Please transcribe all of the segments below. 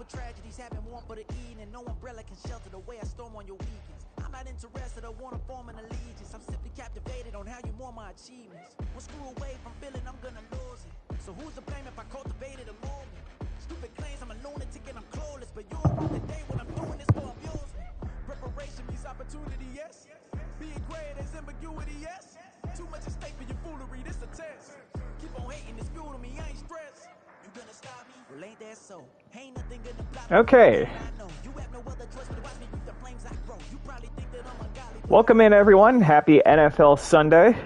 tragedies happen, one for the evening. No umbrella can shelter the way I storm on your weekends. I'm not interested, I want to form an allegiance. I'm simply captivated on how you more my achievements. One screw away from feeling I'm gonna lose it. So who's to blame if I cultivated a moment? Stupid claims I'm a lunatic and I'm clueless, but you'll rue the day when I'm doing this for amusement. Preparation means opportunity, yes. Being great is ambiguity, yes. Too much at stake for your foolery, this a test. Keep on hating, it's fuel to me, I ain't stressed. You gonna stop me? Well, ain't that so? Ain't nothing gonna block me. Okay. You have no other choice but to watch me keep the flames I grow. You probably think that I'm ungodly. Welcome in, everyone. Happy NFL Sunday.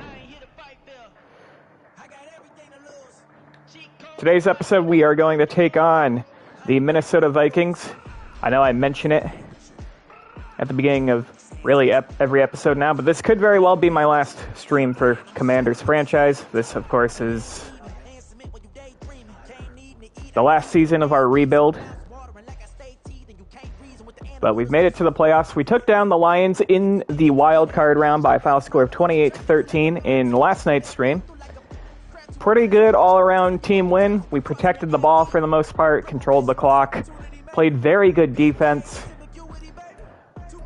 Today's episode, we are going to take on the Minnesota Vikings. I know I mention it at the beginning of really every episode now, but this could very well be my last stream for Commanders franchise. This, of course, is the last season of our rebuild. But we've made it to the playoffs. We took down the Lions in the wild card round by a final score of 28-13 in last night's stream. Pretty good all-around team win. We protected the ball for the most part, controlled the clock, played very good defense.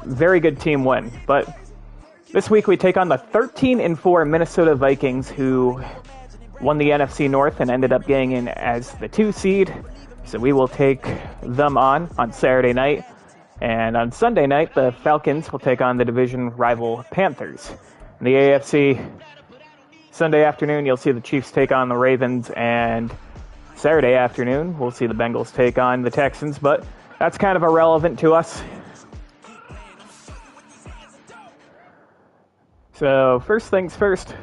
Very good team win. But this week we take on the 13-4 Minnesota Vikings, who won the NFC North and ended up getting in as the 2 seed. So we will take them on Saturday night. And on Sunday night, the Falcons will take on the division rival Panthers. In the AFC, Sunday afternoon, you'll see the Chiefs take on the Ravens, and Saturday afternoon, we'll see the Bengals take on the Texans, but that's kind of irrelevant to us. So, first things first,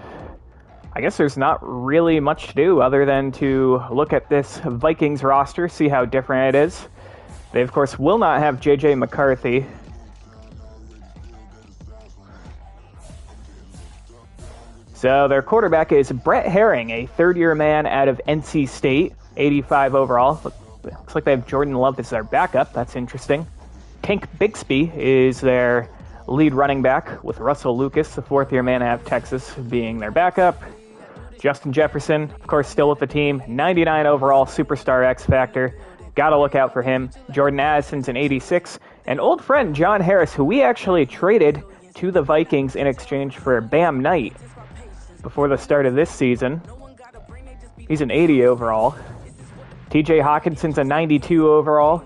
I guess there's not really much to do other than to look at this Vikings roster, see how different it is. They, of course, will not have J.J. McCarthy. So their quarterback is Brett Herring, a third-year man out of NC State, 85 overall. Looks like they have Jordan Love as their backup. That's interesting. Tank Bixby is their lead running back, with Russell Lucas, the fourth-year man out of Texas, being their backup. Justin Jefferson, of course, still with the team, 99 overall, superstar X-Factor. Gotta look out for him. Jordan Addison's an 86. And old friend John Harris, who we actually traded to the Vikings in exchange for Bam Knight before the start of this season. He's an 80 overall. TJ Hawkinson's a 92 overall.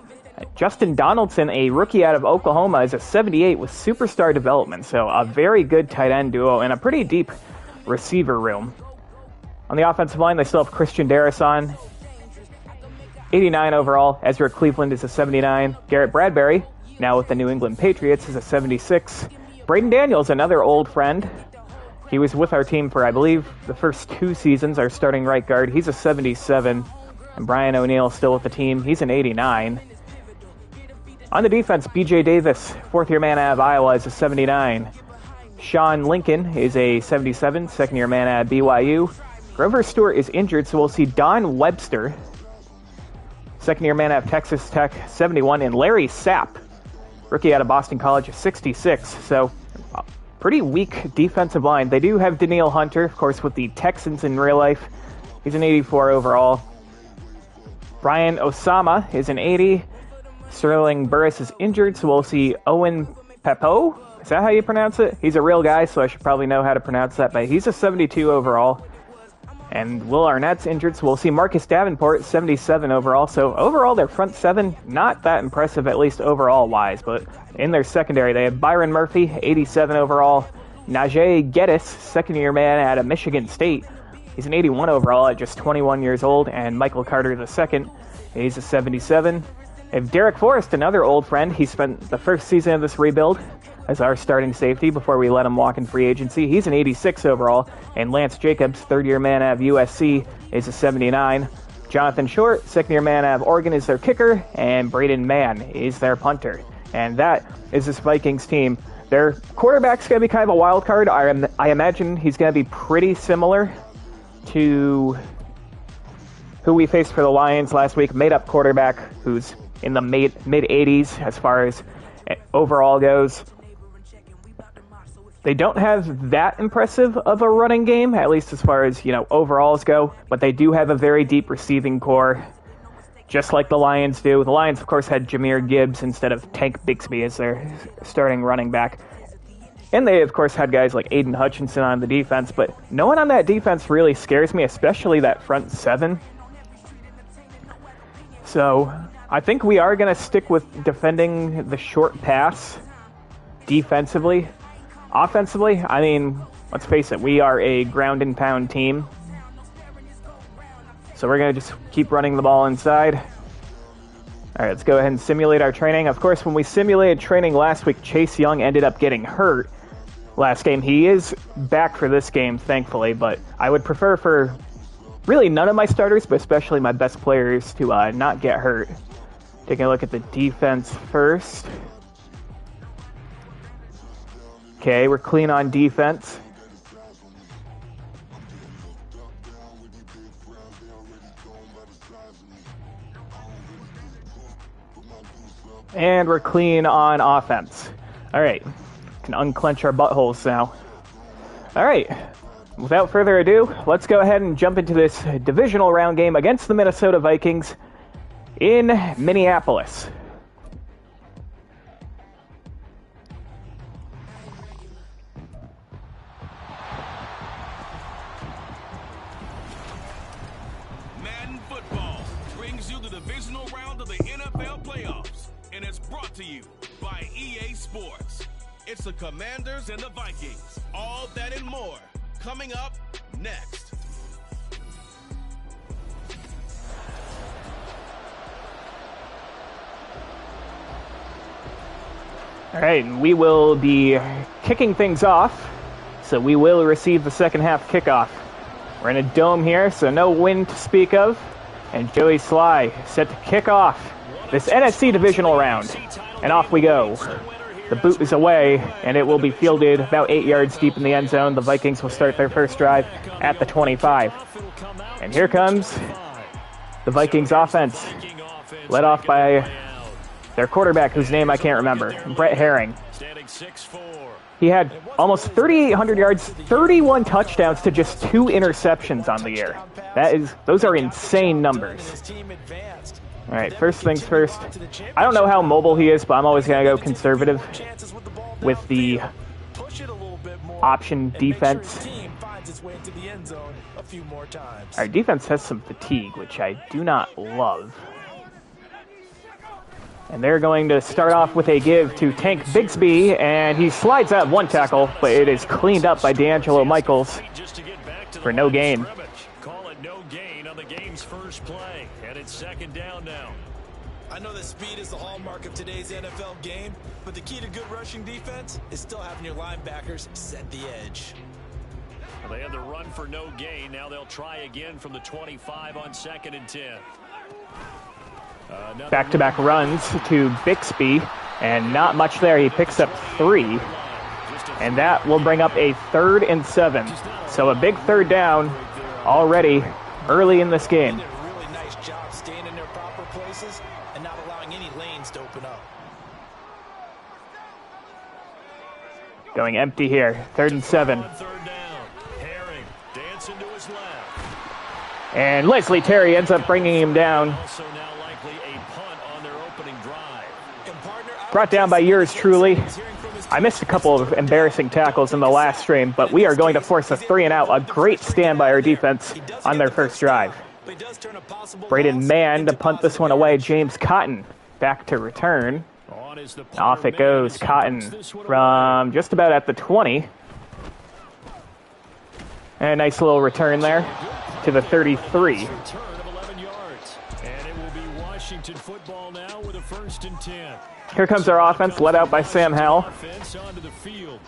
Justin Donaldson, a rookie out of Oklahoma, is a 78 with superstar development. So a very good tight end duo and a pretty deep receiver room. On the offensive line, they still have Christian Darrison, 89 overall. Ezra Cleveland is a 79. Garrett Bradbury, now with the New England Patriots, is a 76. Braden Daniels, another old friend. He was with our team for, I believe, the first 2 seasons, our starting right guard. He's a 77. And Brian O'Neill still with the team. He's an 89. On the defense, B.J. Davis, fourth-year man out of Iowa, is a 79. Sean Lincoln is a 77, second-year man out of BYU. Grover Stewart is injured, so we'll see Don Webster, second-year man out of Texas Tech, 71, and Larry Sapp, rookie out of Boston College, 66. So, pretty weak defensive line. They do have Danielle Hunter, of course, with the Texans in real life. He's an 84 overall. Brian Osama is an 80. Sterling Burris is injured, so we'll see Owen Pepo. Is that how you pronounce it? He's a real guy, so I should probably know how to pronounce that, but he's a 72 overall. And Will Arnett's injured, so we'll see Marcus Davenport, 77 overall. So overall, their front seven, not that impressive, at least overall-wise. But in their secondary, they have Byron Murphy, 87 overall. Najee Geddes, second-year man out of Michigan State. He's an 81 overall at just 21 years old. And Michael Carter II, he's a 77. They have Derek Forrest, another old friend. He spent the first season of this rebuild as our starting safety before we let him walk in free agency. He's an 86 overall. And Lance Jacobs, third-year man out of USC, is a 79. Jonathan Short, second-year man out of Oregon, is their kicker. And Braden Mann is their punter. And that is this Vikings team. Their quarterback's going to be kind of a wild card. I imagine he's going to be pretty similar to who we faced for the Lions last week. Made-up quarterback who's in the mid-80s as far as overall goes. They don't have that impressive of a running game, at least as far as, overalls go, but they do have a very deep receiving core. just like the Lions do. The Lions, of course, had Jahmyr Gibbs instead of Tank Bixby as their starting running back. And they, of course, had guys like Aiden Hutchinson on the defense, but no one on that defense really scares me, especially that front seven. So I think we are going to stick with defending the short pass defensively. Offensively, I mean, let's face it, we are a ground and pound team. So we're going to just keep running the ball inside. All right, let's go ahead and simulate our training. Of course, when we simulated training last week, Chase Young ended up getting hurt last game. He is back for this game, thankfully, but I would prefer for really none of my starters, but especially my best players, to not get hurt. Taking a look at the defense first. Okay, we're clean on defense. And we're clean on offense. All right, can unclench our buttholes now. All right, without further ado, let's go ahead and jump into this divisional round game against the Minnesota Vikings in Minneapolis. Madden Football brings you the divisional round of the NFL playoffs, and it's brought to you by EA Sports. It's the Commanders and the Vikings. All that and more coming up next. All right, and we will be kicking things off, so we will receive the second half kickoff. We're in a dome here, so no wind to speak of, and Joey Sly set to kick off this NFC divisional round, and off we go. The boot is away, and it will be fielded about 8 yards deep in the end zone. The Vikings will start their first drive at the 25. And here comes the Vikings offense, led off by their quarterback, whose name I can't remember, Brett Herring. He had almost 3,800 yards, 31 touchdowns to just 2 interceptions on the year. Those are insane numbers. All right, first things first. I don't know how mobile he is, but I'm always going to go conservative with the option defense. Our defense has some fatigue, which I do not love. And they're going to start off with a give to Tank Bixby, and he slides out one tackle, but it is cleaned up by D'Angelo Michaels for no gain. Call it no gain on the game's first play, and it's second down now. I know that speed is the hallmark of today's NFL game, but the key to good rushing defense is still having your linebackers set the edge. Well, they had the run for no gain. Now they'll try again from the 25 on 2nd and 10. Back-to-back runs to Bixby, and not much there. He picks up 3, and that will bring up a 3rd and 7. So a big third down already early in this game. They did a really nice job staying in their proper places and not allowing any lanes to open up. Going empty here, 3rd and 7. Third down. Herring dancing to his left. And Leslie Terry ends up bringing him down. Also now likely a punt on their opening drive. Brought down by yours truly. I missed a couple of embarrassing tackles in the last stream, but we are going to force a 3 and out. A great stand by our defense on their first drive. Braden Mann to punt this one away. James Cotton back to return. Off it goes. Cotton from just about at the 20. And a nice little return there to the 33. Return of 11 yards. And it will be Washington football now with a 1st and 10. Here comes our offense, led out by Sam Howell. Offense onto the field.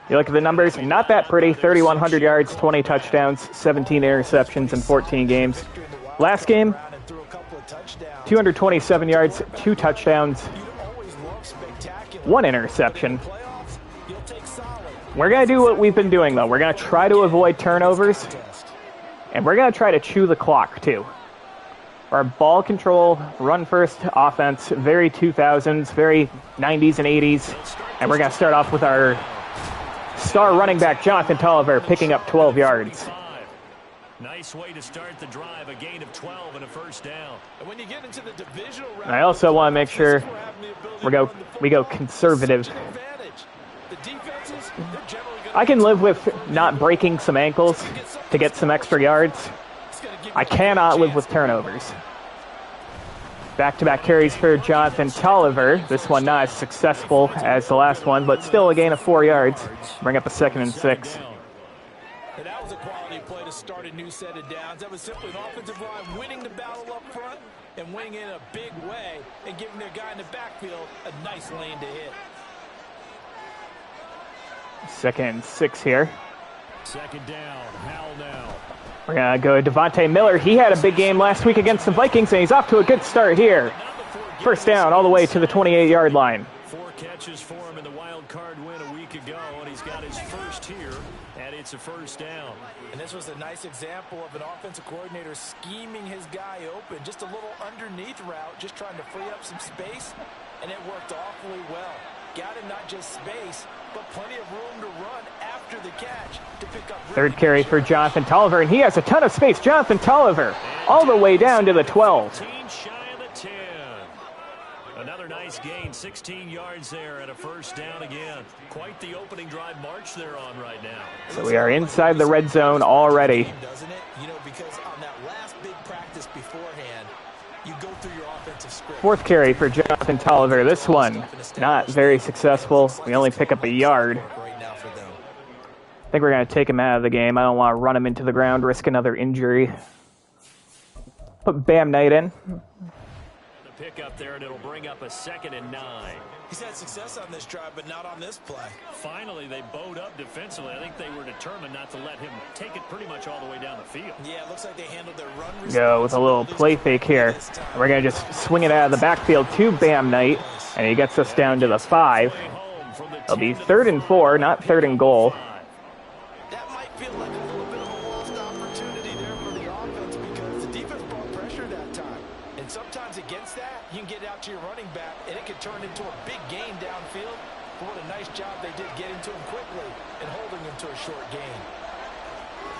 You look at the numbers, not that pretty. 3,100 yards, 20 touchdowns, 17 interceptions in 14 games. Last game, 227 yards, 2 touchdowns, 1 interception. We're going to do what we've been doing, though. We're going to try to avoid turnovers, and we're going to try to chew the clock, too. Our ball control, run-first offense, very 2000s, very 90s and 80s. And we're going to start off with our star running back, Jonathan Tolliver, picking up 12 yards. Nice way to start the drive, a gain of 12 and a first down. And when you get into the divisional round, And I also want to make sure we go conservative. I can live with not breaking some ankles to get some extra yards. I cannot live with turnovers. Back-to-back carries for Jonathan Tolliver. This one not as successful as the last one, but still a gain of 4 yards. Bring up a 2nd and 6. And that was a quality play to start a new set of downs. That was simply an offensive line winning the battle up front and winning in a big way and giving their guy in the backfield a nice lane to hit. 2nd and 6 here. 2nd down, Howell now. We're going to go to Devontae Miller. He had a big game last week against the Vikings, and he's off to a good start here. First down all the way to the 28-yard line. 4 catches for him in the wild card win a week ago, and he's got his first here, and it's a first down. And this was a nice example of an offensive coordinator scheming his guy open. Just a little underneath route, just trying to free up some space, and it worked awfully well. Got him not just space, but plenty of room to run after the catch to pick up. Third carry for Jonathan Tolliver, and he has a ton of space. Jonathan Tolliver all the way down to the 12. 17 shy of the 10. Another nice gain, 16 yards there and a first down again. Quite the opening drive march they're on right now. So we are inside the red zone already. Doesn't it? You know, because on that last big practice beforehand, you go through your offensive script. 4th carry for Jonathan Tolliver. This one not very successful. We only pick up a yard. I think we're going to take him out of the game. I don't want to run him into the ground, risk another injury. Put Bam Knight in. The pick up there, and it'll bring up a 2nd and 9. He's had success on this drive, but not on this play. Finally, they bowed up defensively. I think they were determined not to let him take it pretty much all the way down the field. Yeah, it looks like they handled their run. Go with a little play fake here. We're going to just swing it out of the backfield to Bam Knight, and he gets us down to the 5. It'll be 3rd and 4, not 3rd and goal. That might feel like a little bit of a lost opportunity there for the offense because the defense brought pressure that time. And sometimes against that, you can get out to your running back, and it could turn into a big gain downfield. But what a nice job they did getting to him quickly and holding him to a short gain.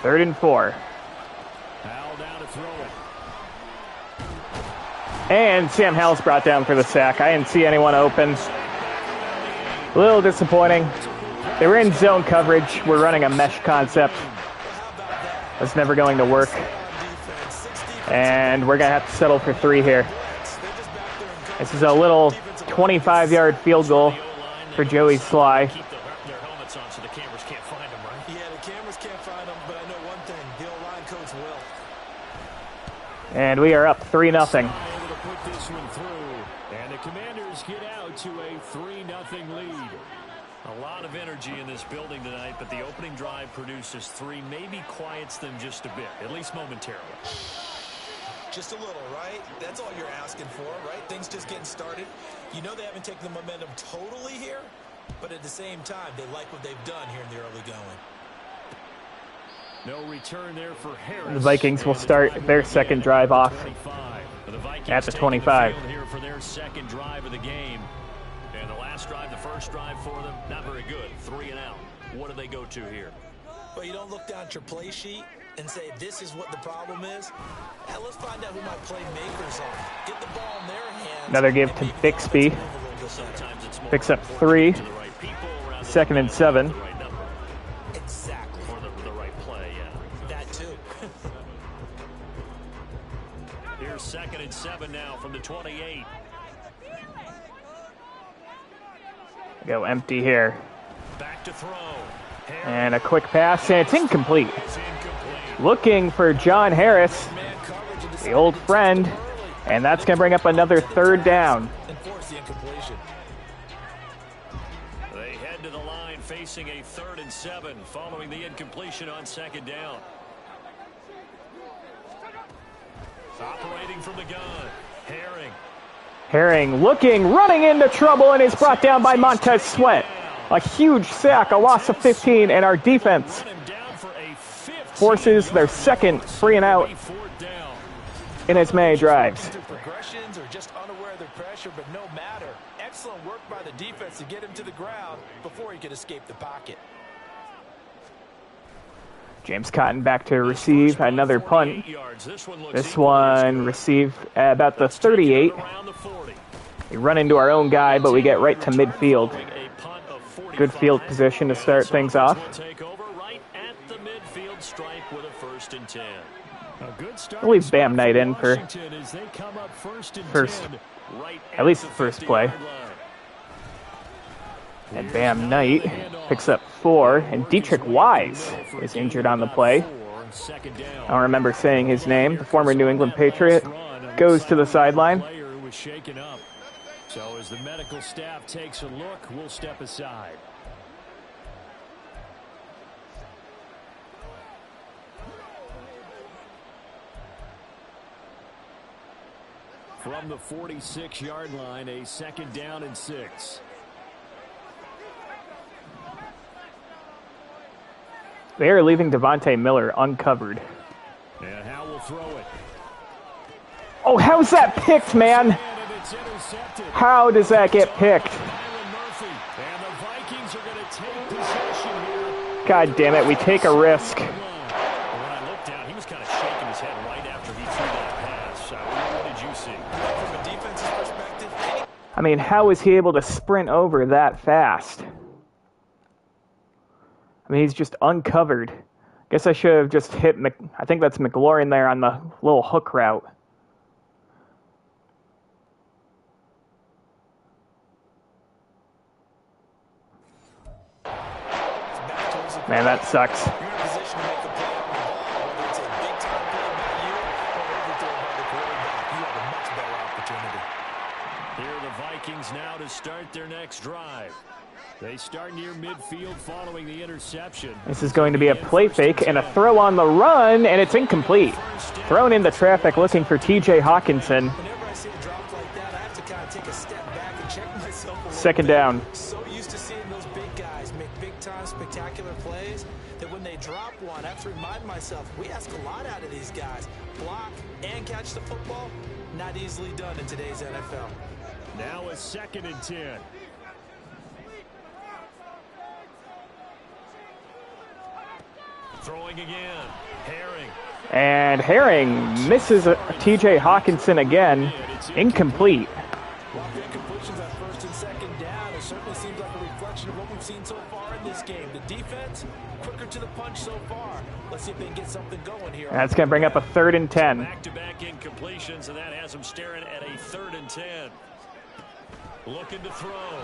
3rd and 4. Howell down to throw it. And Sam Howell's brought down for the sack. I didn't see anyone open. A little disappointing. They were in zone coverage. We're running a mesh concept. That's never going to work. And we're going to have to settle for 3 here. This is a little 25-yard field goal for Joey Sly. Keep their helmets on so the cameras can't find them, right? Yeah, the cameras can't find them, but I know one thing. The O-line coach will. And we are up 3-0. Able to put this one through. And the Commanders get out to a 3-0 lead. A lot of energy in this building tonight, but the opening drive produces 3, maybe quiets them just a bit, at least momentarily. Just a little, right? That's all you're asking for, right? Things just getting started. You know they haven't taken the momentum totally here, but at the same time, they like what they've done here in the early going. No return there for Harris. The Vikings will start their second drive off at the 25. Here for their second drive of the game. And the last drive, the first drive for them, not very good. 3 and out. What do they go to here? Well, you don't look down at your play sheet and say, this is what the problem is. Now, let's find out who my playmakers are. Get the ball in their hands. Another give to Bixby. Picks up 3. 2nd and 7. Exactly. For the right play, yeah. That too. Here's 2nd and 7 now from the 28. Go empty here. Back to throw. And a quick pass, and it's incomplete. Looking for John Harris, the old friend, and that's going to bring up another 3rd down. They head to the line facing a 3rd and 7 following the incompletion on 2nd down. Operating from the gun, Herring looking, running into trouble, and is brought down by Montez Sweat. A huge sack, a loss of 15, and our defense forces their second 3 and out in as many drives. Progressions or just unaware of the pressure, but no matter. Excellent work by the defense to get him to the ground before he could escape the pocket. James Cotton back to receive another punt. This one received at about the 38. We run into our own guy, but we get right to midfield. Good field position to start things off. We'll leave Bam Knight in for first, at least the first play. And Bam Knight picks up 4, and Dietrich Wise is injured on the play. I don't remember saying his name. The former New England Patriot goes to the sideline. So as the medical staff takes a look, we'll step aside. From the 46-yard line, a 2nd down and 6. They are leaving Devontae Miller uncovered. And how will throw it? Oh, how's that picked, man? How does that get picked? God damn it, we take a risk. When I looked down, he was kind of shaking his head right after he threw that pass. What did you see? From a defensive perspective, I mean, how was he able to sprint over that fast? I mean, he's just uncovered. Guess I should have just hit I think that's McLaurin there on the little hook route. Man, that sucks. Here are the Vikings now to start their next drive. They start near midfield following the interception. This is going to be a play fake and a throw on the run, and it's incomplete. Thrown into traffic looking for TJ Hawkinson. Whenever I see a drop like that, I have to kind of take a step back and check myself. Second down. So used to seeing those big guys make big-time spectacular plays that when they drop one, I have to remind myself, we ask a lot out of these guys. Block and catch the football, not easily done in today's NFL. Now a 2nd and 10. Throwing again. Herring. And Herring misses TJ Hawkinson again. Incomplete. Incompletions on 1st and 2nd down. It certainly seems like a reflection of what we've seen so far in this game. The defense, quicker to the punch so far. Let's see if they can get something going here. That's going to bring up a 3rd and 10. Back-to-back incompletions, and that has them staring at a 3rd and 10. Looking to throw.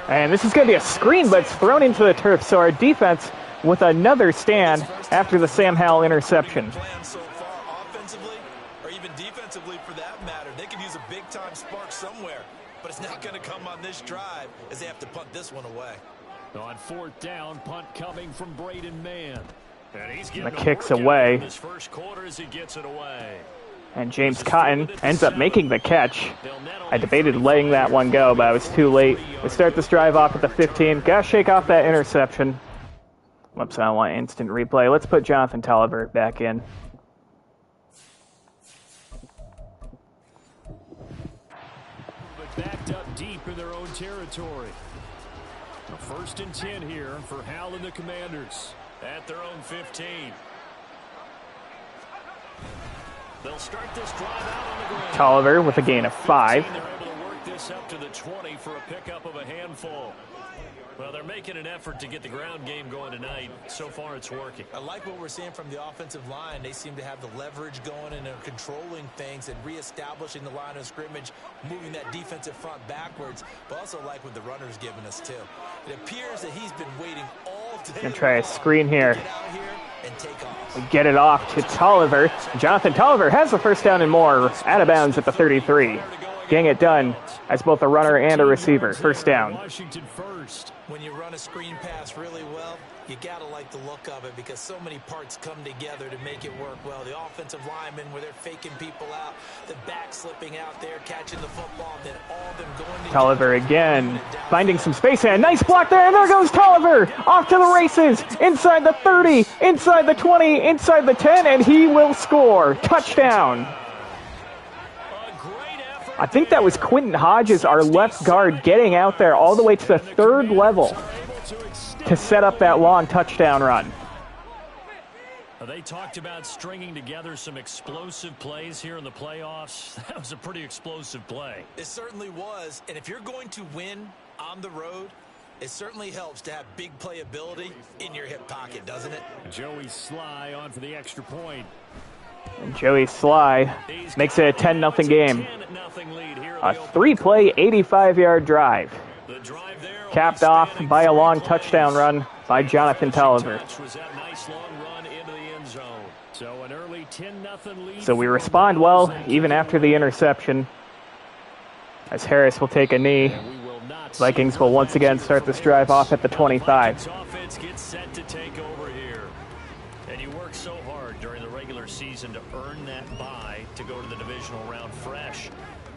And this is going to be a screen, but it's thrown into the turf. So our defense with another stand after the Sam Howell interception. So far, offensively, or even defensively for that matter, they could use a big-time spark somewhere. But it's not going to come on this drive as they have to punt this one away. On 4th down, punt coming from Braden Mann. And he's getting the kicks away. This first quarter as he gets it away. And James Cotton ends up making the catch. I debated letting that one go, but I was too late. We start this drive off at the 15. Gotta shake off that interception. Whoops, I don't want instant replay. Let's put Jonathan Tolliver back in. Backed up deep in their own territory. A 1st and 10 here for Howell and the Commanders at their own 15. They'll start this drive out on the ground. Tolliver with a gain of 5. They're able to work this up to the 20 for a pickup of a handful. Well, they're making an effort to get the ground game going tonight. So far, it's working. I like what we're seeing from the offensive line. They seem to have the leverage going and they're controlling things and reestablishing the line of scrimmage, moving that defensive front backwards, but also like what the runner's giving us, too. It appears that he's been waiting all day. Gonna try a screen here. Get out here and take off. We get it off to Tolliver. Jonathan Tolliver has the 1st down and more, out of bounds at the 33. Getting it done as both a runner and a receiver. 1st down. Washington first. When you run a screen pass really well, you got to like the look of it because so many parts come together to make it work well. The offensive linemen where they're faking people out, the back slipping out there, catching the football, then all of them going together. Tolliver again, finding some space and a nice block there, and there goes Tolliver! Off to the races! Inside the 30, inside the 20, inside the 10, and he will score. Touchdown! I think that was Quentin Hodges, our left guard, getting out there all the way to the 3rd level to set up that long touchdown run. They talked about stringing together some explosive plays here in the playoffs. That was a pretty explosive play. It certainly was. And if you're going to win on the road, it certainly helps to have big playability in your hip pocket, doesn't it? Joey Sly on for the extra point. And Joey Sly makes it a 10-0 game. A 3-play, 85-yard drive. Capped off by a long touchdown run by Jonathan Tolliver. So we respond well, even after the interception. As Harris will take a knee. Vikings will once again start this drive off at the 25. Offense gets set to take over here. And you work so hard during the regular season to earn that bye to go to the divisional round fresh.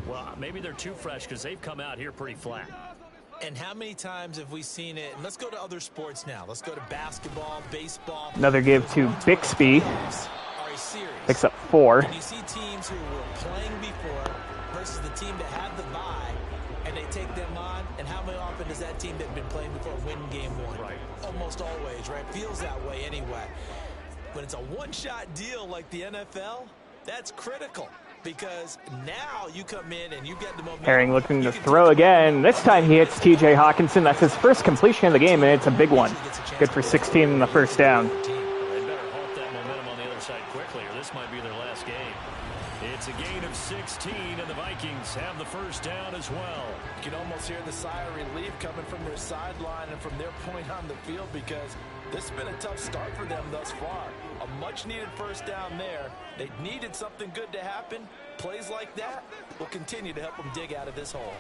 Well, maybe they're too fresh because they've come out here pretty flat. And how many times have we seen it? And let's go to other sports now. Let's go to basketball, baseball. Another give to Bixby. Picks up 4. And you see teams who were playing before versus the team that had the bye, and they take them on. And how often does that team that had been playing before win game 1? Right. Almost always, right? Feels that way anyway. When it's a one-shot deal like the NFL, that's critical. Because now you come in and you get the momentum. Herring looking to throw again. This time he hits TJ Hawkinson. That's his first completion of the game, and it's a big one. Good for 16 in the first down. They better halt that momentum on the other side quickly, or this might be their last game. It's a gain of 16, and the Vikings have the first down as well. You can almost hear the sigh of relief coming from their sideline and from their point on the field, because this has been a tough start for them thus far. A much-needed first down there. They needed something good to happen. Plays like that will continue to help them dig out of this hole.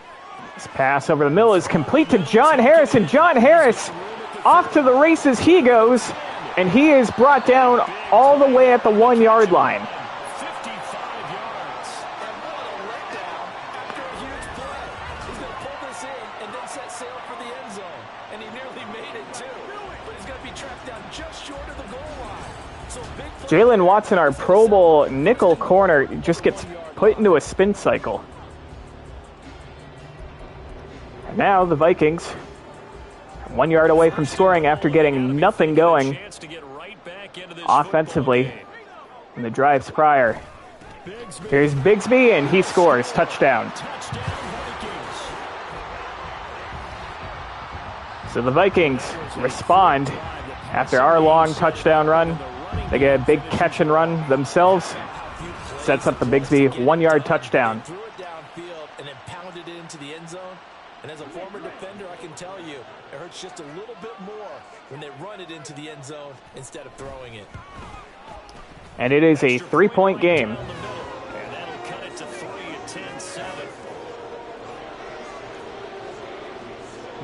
This pass over the middle is complete to John Harris, and John Harris off to the races he goes, and he is brought down all the way at the 1-yard line. 55 yards. And what a letdown after a huge play. He's going to pull this in and then set sail for the end zone. And he nearly made it too. But he's going to be tracked down just short of the goal line. So big play. Jalen Watson, our Pro Bowl nickel corner, just gets put into a spin cycle. And now the Vikings, 1 yard away from scoring after getting nothing going offensively in the drives prior. Here's Bigsby, and he scores. Touchdown. So the Vikings respond after our long touchdown run. They get a big catch and run themselves. Sets up the Bigsby 1 yard touchdown. Threw it downfield and then pounded it into the end zone. And as a former defender, I can tell you, it hurts just a little bit more when they run it into the end zone instead of throwing it. And it is a 3-point game. And that'll cut it to 3 at 10-7.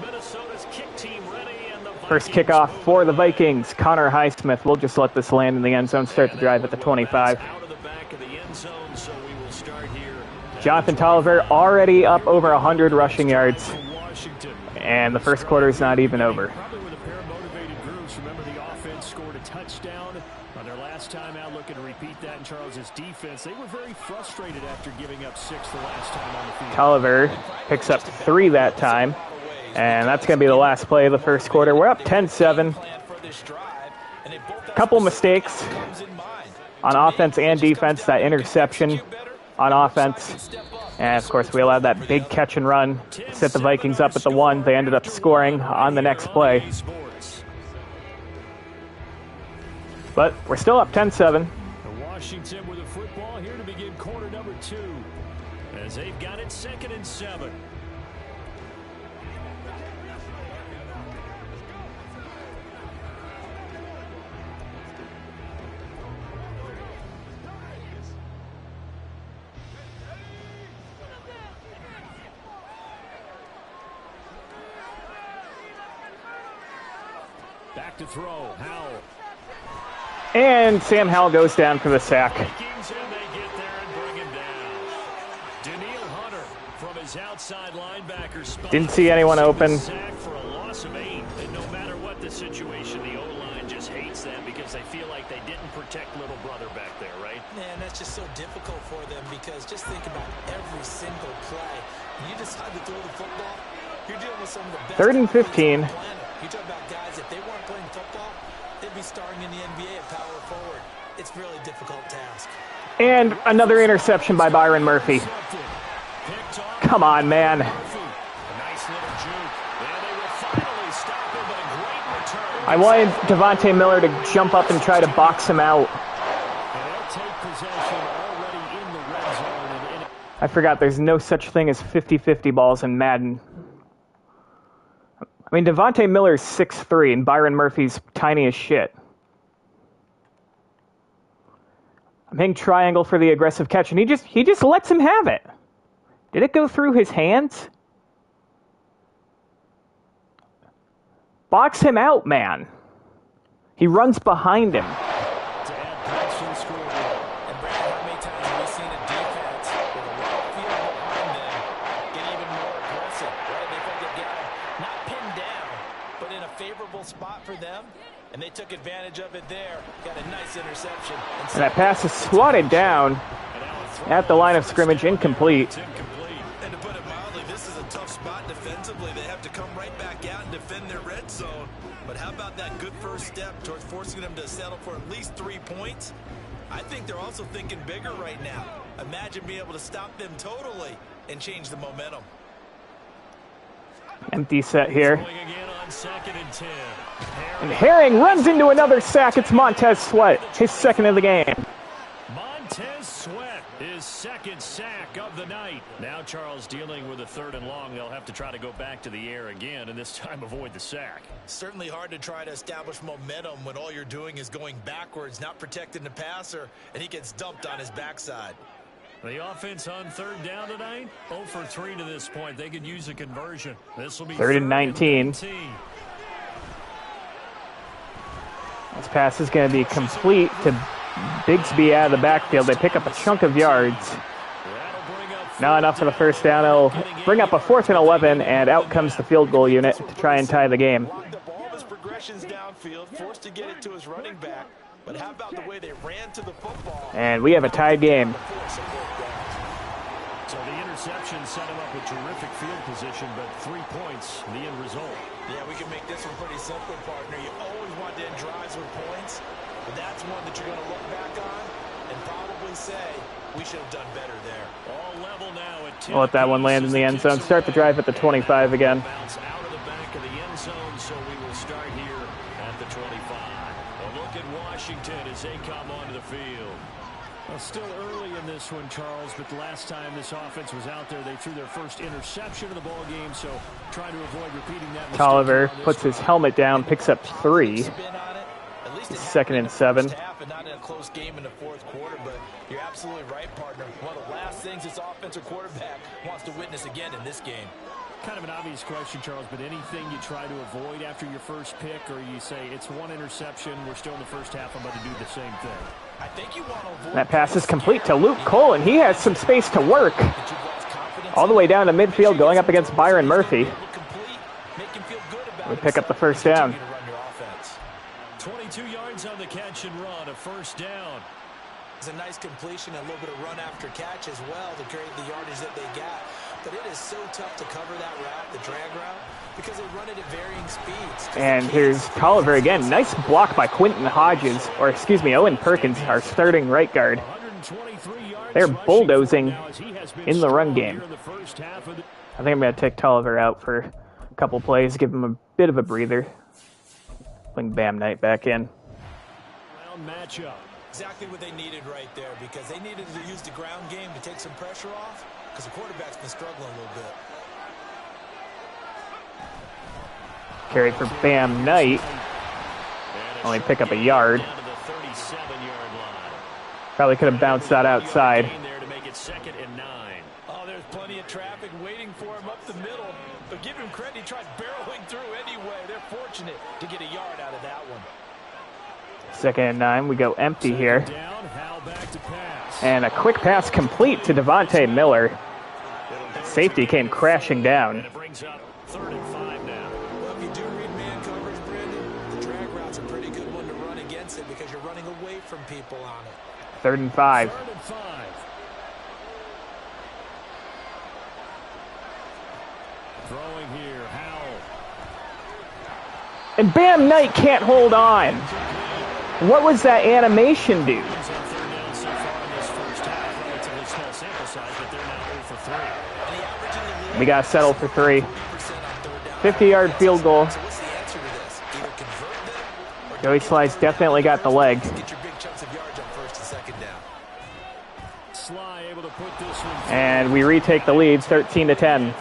Minnesota's kick team ready, and the First kickoff for the Vikings. Connor Highsmith will just let this land in the end zone, start the drive at the 25. out of the back of the end zone, so we will start here. Jonathan Tolliver already up over 100 rushing yards, and the first quarter is not even over. Probably with a pair of motivated groups. Remember, the offense scored a touchdown on their last time out. Looking to repeat that in Charles's defense. They were very frustrated after giving up 6 the last time on the field. Tolliver picks up 3 that time, and that's going to be the last play of the first quarter. We're up 10-7. Couple mistakes on offense and defense. That interception on offense. And, of course, we allowed that big catch and run. Set the Vikings up at the 1. They ended up scoring on the next play. But we're still up 10-7. Washington with the football here to begin quarter number 2. As they've got it 2nd and 7. Back to throw, Howell. And Sam Howell goes down for the sack. Vikings, and they get there and bring him down. Daniil Hunter from his outside linebacker spot. Didn't see anyone open. Sack for a loss of 8. And no matter what the situation, the O-line just hates them because they feel like they didn't protect little brother back there, right? Man, that's just so difficult for them, because just think about every single play. When you decide to throw the football, you're dealing with some of the best. 3rd and 15. You talk about guys, if they weren't playing football, They'd be starring in the NBA at power forward. It's a really difficult task. And another interception by Byron Murphy. Come on, man. I wanted Devontae Miller to jump up and try to box him out. I forgot there's no such thing as 50-50 balls in Madden. I mean, Devontae Miller's 6'3", and Byron Murphy's tiny as shit. I'm hitting triangle for the aggressive catch, and he just lets him have it. Did it go through his hands? Box him out, man. He runs behind him. Spot for them, and they took advantage of it there. Got a nice interception. And that pass is swatted down at the line of scrimmage, incomplete. And to put it mildly, this is a tough spot defensively. They have to come right back out and defend their red zone. But how about that good first step towards forcing them to settle for at least 3 points? I think they're also thinking bigger right now. Imagine being able to stop them totally and change the momentum. Empty set here. And Herring runs into another sack. It's Montez Sweat, his second of the game. Montez Sweat, his second sack of the night. Now Charles dealing with a 3rd and long. They'll have to try to go back to the air again, and this time avoid the sack. Certainly hard to try to establish momentum when all you're doing is going backwards, not protecting the passer, and he gets dumped on his backside. The offense on 3rd down tonight, 0 for 3 to this point. They could use a conversion. This will be 3rd and 19. This pass is going to be complete to Bigsby out of the backfield. They pick up a chunk of yards. Not enough for the first down. It'll bring up a 4th and 11, and out comes the field goal unit to try and tie the game. Locked up all of his progressions downfield, forced to get it to his running back. But how about the way they ran to the football? And we have a tied game. So the interception set him up with terrific field position, but 3 points, the end result. Yeah, we can make this one pretty simple, partner. You always want to end drives with points, but that's one that you're going to look back on and probably say, we should have done better there. All level now at 10. We'll let that one land in the end zone. Start the drive at the 25 again. Bounce out of the back of the end zone, so we will start here at the 25. A look at Washington as they come onto the field. Well, still early in this one, Charles, but the last time this offense was out there, they threw their first interception of the ball game, so trying to avoid repeating that mistake. Tolliver puts his helmet down, picks up 3. It's 2nd and 7. Not in a close game in the 4th quarter, but you're absolutely right, partner. One of the last things this offensive quarterback wants to witness again in this game. Kind of an obvious question, Charles, but anything you try to avoid after your first pick, or you say it's 1 interception, we're still in the first half, I'm about to do the same thing? I think you want to avoid that pass is complete to Luke Cole, and he has some space to work. All the way down to midfield, going up against Byron Murphy. We pick up the first down. 22 yards on the catch and run, a first down. It's a nice completion, a little bit of run after catch as well to create the yardage that they got. But it is so tough to cover that route, the drag route, because they run it at varying speeds. And here's Tolliver again. Nice block by Quentin Hodges, or excuse me, Owen Perkins, our starting right guard. They're bulldozing in the run game. I think I'm going to take Tolliver out for a couple plays, give him a bit of a breather. Bring Bam Knight back in. Matchup. Exactly what they needed right there, because they needed to use the ground game to take some pressure off, because the quarterback's been struggling a little bit. Carry for Bam Knight. Only pick up a yard. Probably could have bounced that outside. Oh, there's plenty of traffic waiting for him up the middle. But give him credit, he tried barreling through anyway. They're fortunate to get a yard out of that one. 2nd and 9. We go empty here. And a quick pass complete to Devontae Miller. Safety came crashing down. And it brings up 3rd and 5 now. Well, if you do read man coverage, Brandon, the drag route's a pretty good one to run against it because you're running away from people on it. 3rd and 5. 3rd and 5. Throwing here, Howell. And Bam Knight can't hold on. What was that animation do? We got to settle for 3. 50-yard field goal. Joey Sly's definitely got the leg. And we retake the lead, 13-10.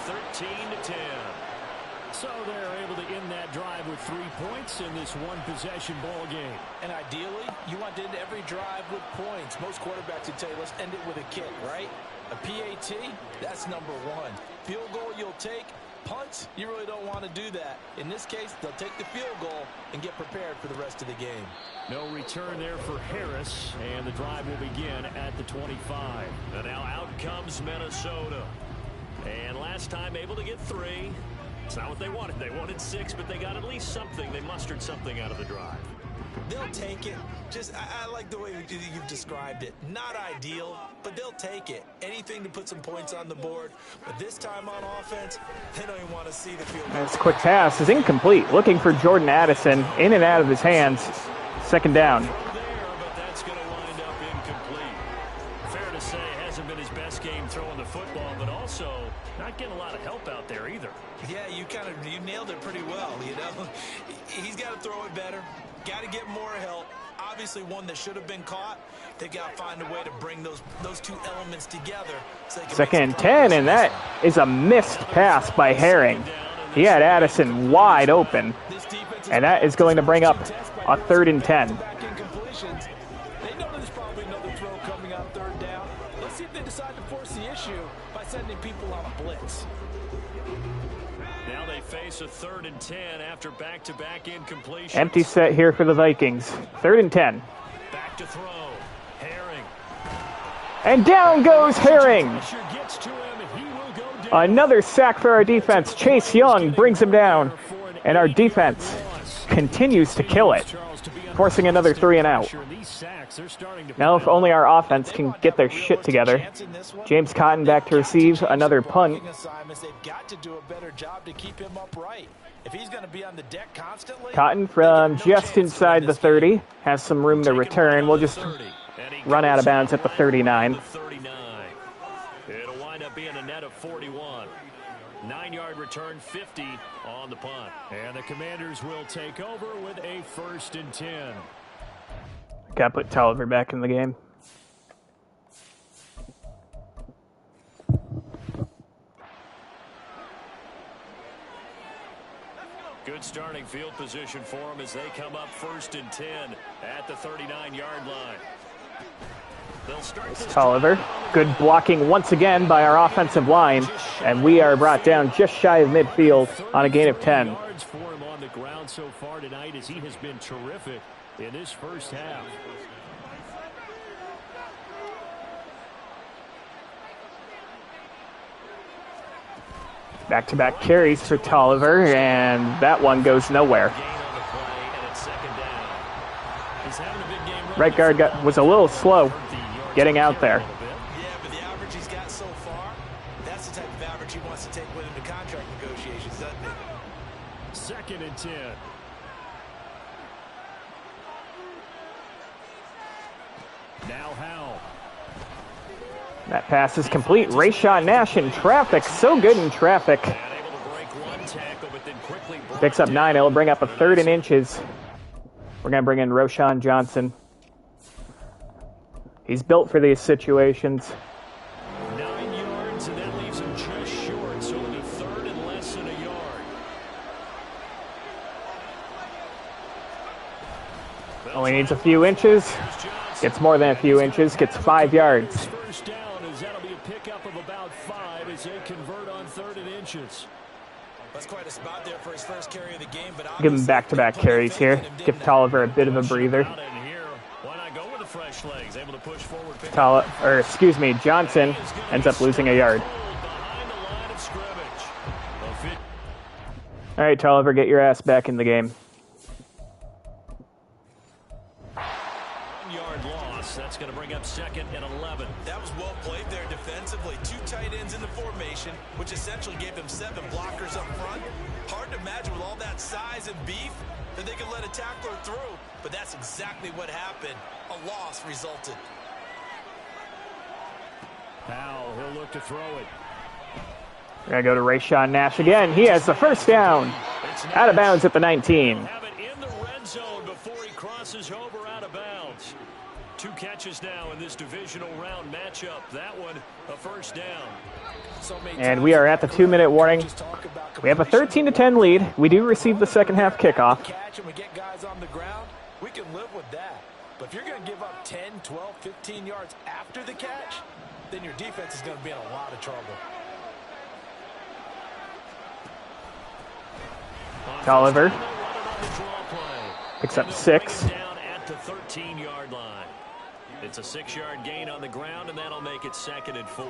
So they're able to end that drive with 3 points in this one-possession ball game. And ideally, you want to end every drive with points. Most quarterbacks would tell you, let's end it with a kick, right? A PAT, that's number 1. Field goal you'll take. Punts, you really don't want to do that. In this case, they'll take the field goal and get prepared for the rest of the game. No return there for Harris, and the drive will begin at the 25. And now out comes Minnesota. And last time able to get 3. It's not what they wanted. They wanted 6, but they got at least something. They mustered something out of the drive. They'll take it. I like the way you've described it. Not ideal, but they'll take it. Anything to put some points on the board. But this time on offense, they don't even want to see the field. This quick pass is incomplete. Looking for Jordan Addison. In and out of his hands. 2nd down. There, but that's going to wind up incomplete. Fair to say, it hasn't been his best game throwing the football, but also not getting a lot of help out there either. Yeah, you nailed it pretty well, you know. He's got to throw it better. Got to get more help. Obviously, one that should have been caught. They've got to find a way to bring those 2 elements together. So 2nd and 10, and that is a missed pass by Herring. He had Addison wide open, and that is going to bring up a 3rd and 10. They know there's probably another throw coming on 3rd down. Let's see if they decide to force the issue by sending people on a blitz. Now they face a 3rd and 10 after back-to-back incompletions. Empty set here for the Vikings. 3rd and 10. Back to throw. Herring. And down goes Herring. Gets to him, and he will go down. Another sack for our defense. Chase Young brings him down. And our defense continues to kill it, forcing another 3 and out. Now if only our offense can get their shit together. James Cotton back to receive another punt. Cotton from just inside the 30. Has some room to return. We'll just run out of bounds at the 39. It'll wind up being a net of 41. 9-yard return, 50 on the punt. And the Commanders will take over with a 1st and 10. Got to put Tolliver back in the game. Good starting field position for them as they come up 1st and 10 at the 39-yard line. They'll start this Tolliver. Good blocking once again by our offensive line. And we are brought down just shy of midfield on a gain of 10. Yards for him on the ground so far tonight as he has been terrific in this first half. Back-to-back carries for Tolliver, and that one goes nowhere. Right guard was a little slow getting out there. Yeah, but the average he's got so far, that's the type of average he wants to take with him to contract negotiations, doesn't it? 2nd and 10. Now Howell. That pass is complete. Rayshon Nash in traffic. So good in traffic. Picks up 9. It'll bring up a 3rd and inches. We're going to bring in Roshan Johnson. He's built for these situations. 9 yards, and that leaves him just short. So it'll be 3rd and less than a yard. Only needs a few inches. Gets more than a few inches. Gets 5 yards. First down, as that'll be a pickup of about 5 as they convert on 3rd and inches. That's quite a spot there for his first carry of the game. But Give him back-to-back carries here. Give Tolliver a bit of a breather. Johnson ends up losing a yard. All right, Tolliver, get your ass back in the game. 1 yard loss. That's going to bring up 2nd and 11. That was well played there defensively. 2 tight ends in the formation, which essentially gave them 7 blockers up front. Hard to imagine with all that size and beef, that they could let a tackler through, but that's exactly what happened. A loss resulted. Powell, he'll look to throw it. We're going to go to Rayshawn Nash again. He has the first down. Out of bounds at the 19. Have it in the red zone before he crosses over out of bounds. 2 catches now in this divisional round matchup. That one, a first down. And we are at the 2-minute warning. We have a 13-10 lead. We do receive the second half kickoff. Catch and we get guys on the ground, we can live with that. But if you're going to give up 10, 12, 15 yards after the catch, then your defense is going to be in a lot of trouble. Tolliver picks up 6. Down at the 13-yard line. It's a 6-yard gain on the ground, and that'll make it 2nd and 4.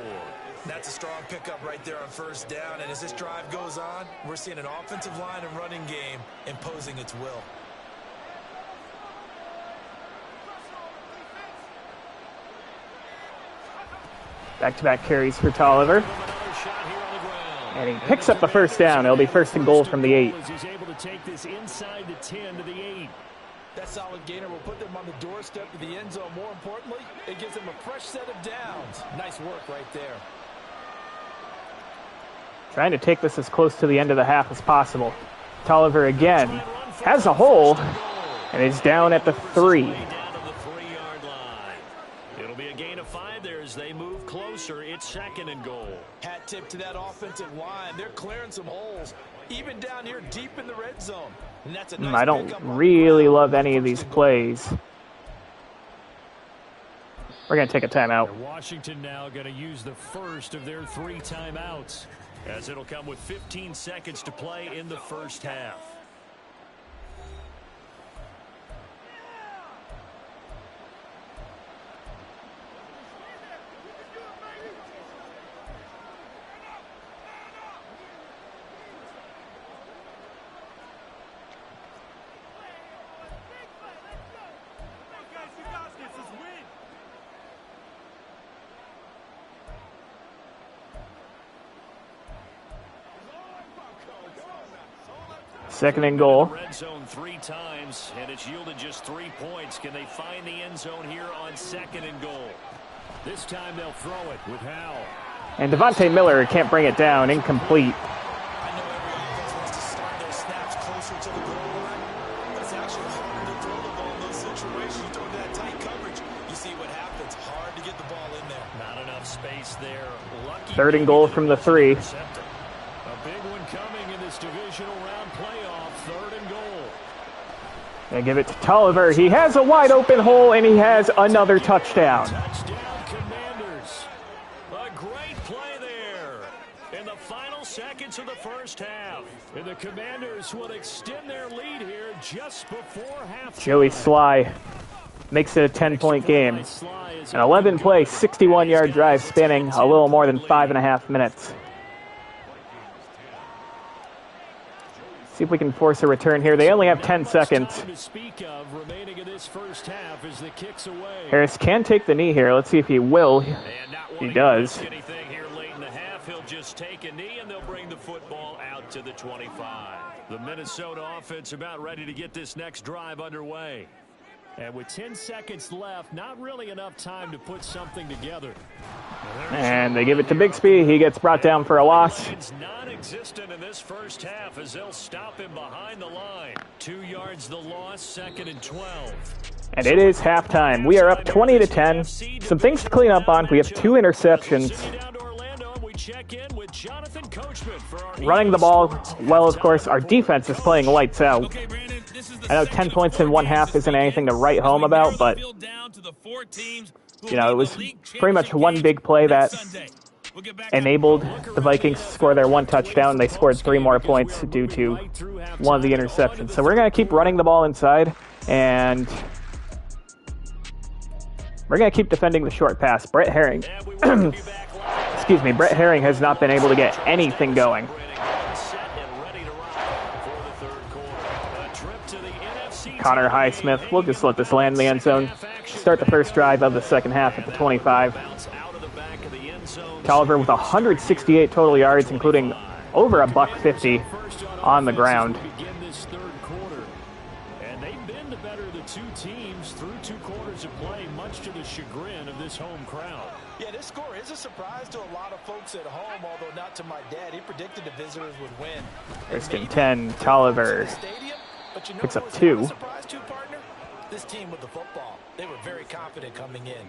That's a strong pickup right there on first down. And as this drive goes on, we're seeing an offensive line and running game imposing its will. Back-to-back carries for Tolliver. And he picks up the first down. It'll be 1st and goal from the 8. He's able to take this inside the 10 to the 8. That solid gainer will put them on the doorstep of the end zone. More importantly, it gives them a fresh set of downs. Nice work right there. Trying to take this as close to the end of the half as possible. Tolliver again has a hole and is down at the 3. Down to the 3-yard line. It'll be a gain of 5 there as they move closer. It's 2nd and goal. Hat tip to that offensive line. They're clearing some holes, even down here deep in the red zone. And that's a nice I don't pickup on really love any of these plays. We're going to take a timeout. Washington now going to use the first of their 3 timeouts, as it'll come with 15 seconds to play in the first half. Second and goal. Red zone 3 times, and it's yielded just 3 points. Can they find the end zone here on 2nd and goal? This time they'll throw it with Howell. And Devontae Miller can't bring it down. Incomplete. I know every offense wants to start their snaps closer to the goal line, but it's actually harder to throw the ball in those situations. You throw that tight coverage, you see what happens. Hard to get the ball in there. Not enough space there. Lucky 3rd and goal from the 3. A big one coming in this divisional round playoff. 3rd and goal. They give it to Tolliver. He has a wide open hole, and he has another touchdown. Touchdown, Commanders. A great play there in the final seconds of the first half. And the Commanders will extend their lead here just before half. Joey Sly makes it a 10-point game. An 11-play, 61-yard drive spanning a little more than 5.5 minutes. See if we can force a return here. They only have 10 seconds. Harris can take the knee here. Let's see if he will. He does. Anything here late in the half, he'll just take a knee and they'll bring the football out to the 25. The Minnesota offense about ready to get this next drive underway. And with 10 seconds left, not really enough time to put something together. And they give it to Bixby. He gets brought down for a loss. It's non-existent in this first half as they'll stop him behind the line. 2 yards the loss, 2nd and 12. And it is halftime. We are up 20-10. Some things to clean up on. We have 2 interceptions. Running the ball well, of course. Our defense is playing lights out. I know 10 points in one half isn't anything to write home about, but, you know, it was pretty much one big play that enabled the Vikings to score their 1 touchdown. They scored 3 more points due to one of the interceptions. So we're going to keep running the ball inside, and we're going to keep defending the short pass. Brett Herring, excuse me, Brett Herring has not been able to get anything going. Connor Highsmith, we'll just let this land in the end zone. Start the first drive of the second half at the 25. Tolliver with 168 total yards, including over $150 on the ground. two teams through 2 quarters of play, much to the chagrin of this home crowd. Yeah, this score is a surprise to a lot of folks at home, although not to my dad. He predicted the visitors would win. First and 10, Tolliver picks up 2. Surprise to, partner? This team with the football. They were very confident coming in.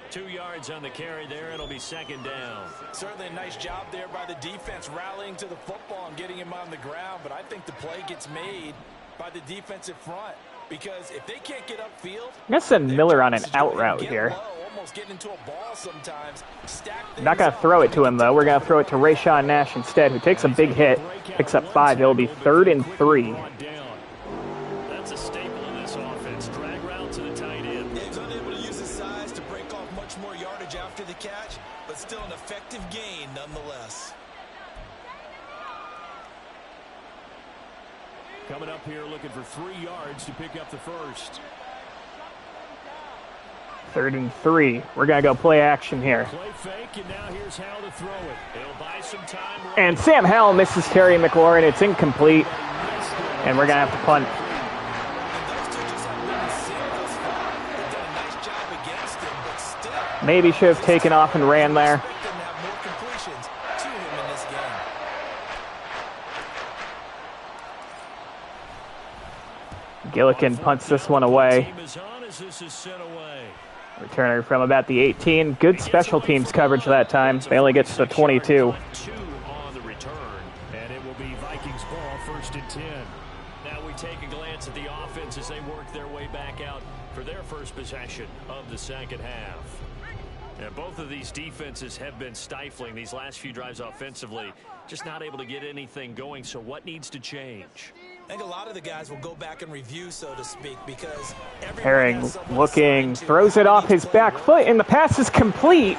2 yards on the carry there. It'll be second down. Certainly a nice job there by the defense rallying to the football and getting him on the ground, but I think the play gets made by the defensive front because if they can't get upfield, I'm going to send Miller on an out route here. I'm not going to throw it to him, though. We're going to throw it to Rayshawn Nash instead, who takes a big hit, picks up 5. It'll be 3rd and 3. That's a staple in this offense. Drag route to the tight end. He's unable to use his size to break off much more yardage after the catch, but still an effective gain nonetheless. Coming up here looking for 3 yards to pick up the first. 3rd and 3. We're going to go play action here. Play fake, and now here's how to throw it. It'll buy some time. And Sam Howell misses Terry McLaurin. It's incomplete. And we're going to have to punt. Maybe should have taken off and ran there. Gillikin punts this one away. Returner from about the 18. Good special teams coverage that time. They only get to the 22. On the return, and it will be Vikings ball, 1st and 10. Now we take a glance at the offense as they work their way back out for their first possession of the second half. Now, both of these defenses have been stifling these last few drives offensively, just not able to get anything going. So what needs to change? I think a lot of the guys will go back and review, so to speak, because Herring looking, throws it off his back foot, and the pass is complete.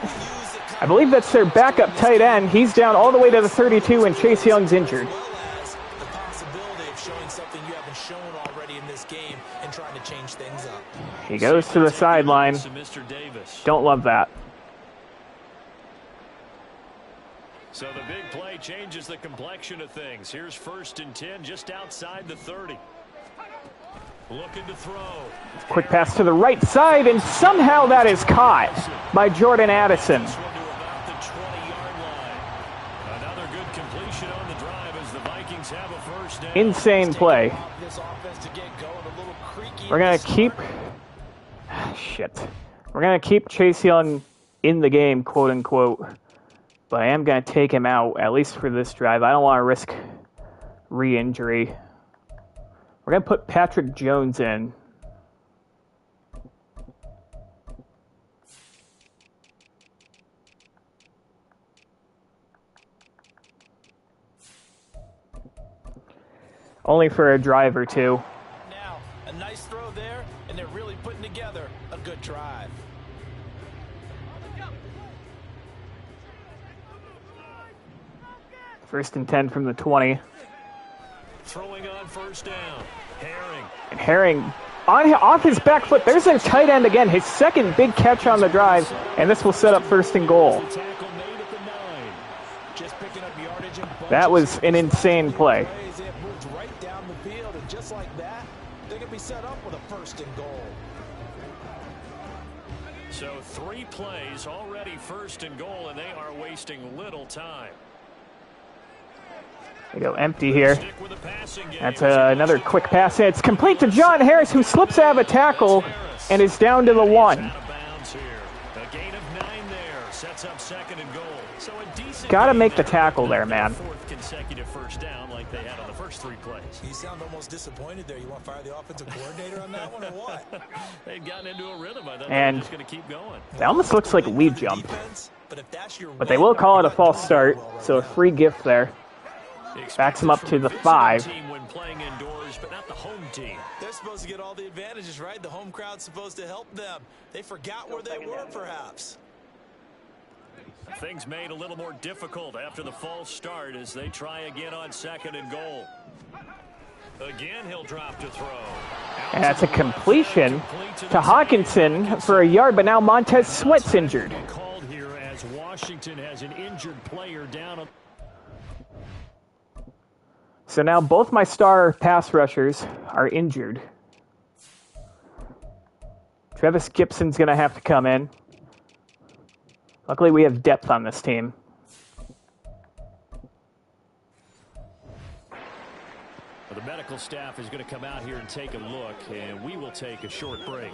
I believe that's their backup tight end. He's down all the way to the 32, and Chase Young's injured. The possibility of showing something you haven't shown already in this game and trying to change things up. He goes to the sideline. Don't love that. So the big play changes the complexion of things. Here's 1st and 10 just outside the 30. Looking to throw. Quick pass to the right side, and somehow that is caught by Jordan Addison. About the 20-yard line. Another good completion on the drive as the Vikings have a first down. Insane play. We're going to keep... We're going to keep Chase Young in the game, quote-unquote. But I am going to take him out, at least for this drive. I don't want to risk re-injury. We're going to put Patrick Jones in. Only for a drive or two. Now, a nice throw there, and they're really putting together a good drive. First and 10 from the 20. Throwing on 1st down. Herring. And Herring off his back foot. There's their tight end again. His second big catch on the drive. And this will set up 1st and goal. That was an insane play. Right down the field, and just like that, they can be set up with a 1st and goal. So 3 plays already 1st and goal, and they are wasting little time. They go empty here. That's another quick pass. It's complete to John Harris, who slips out of a tackle and is down to the 1. Gotta make the tackle there, man. Consecutive first down like they had on the first 3 plays. You sound almost disappointed there. You want to fire the offensive coordinator on that one or what? They'd gotten into a rhythm. I thought they were just going to keep going. That almost looks like lead jump. But they will call it a false start, so a free gift there. Backs him up to the 5. When playing indoors, but not the home team. They're supposed to get all the advantages, right? The home crowd's supposed to help them. They forgot where they were, perhaps. Things made a little more difficult after the false start as they try again on 2nd and goal. Again, he'll drop to throw. And that's a completion to Hawkinson for a yard, but now Montez Sweat's injured. Called here as Washington has an injured player down. So now both my star pass rushers are injured. Travis Gibson's going to have to come in. Luckily, we have depth on this team. Well, the medical staff is going to come out here and take a look, and we will take a short break.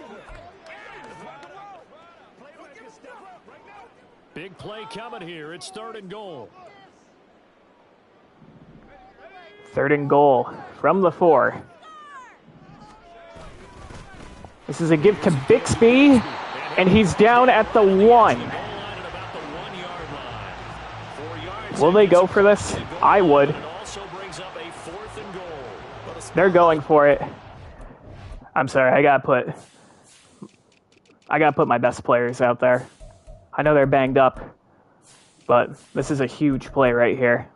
Big play coming here. It's 3rd and goal. 3rd and goal from the 4. This is a give to Bixby, and he's down at the 1. Will they go for this? I would. They're going for it. I'm sorry, I gotta put my best players out there. I know they're banged up, but this is a huge play right here.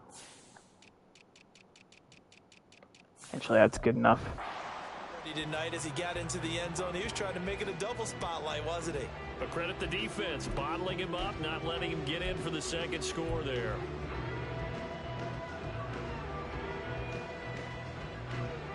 Actually, that's good enough. Tonight, as he got into the end zone, he was trying to make it a double spotlight, wasn't he? But credit the defense, bottling him up, not letting him get in for the second score there.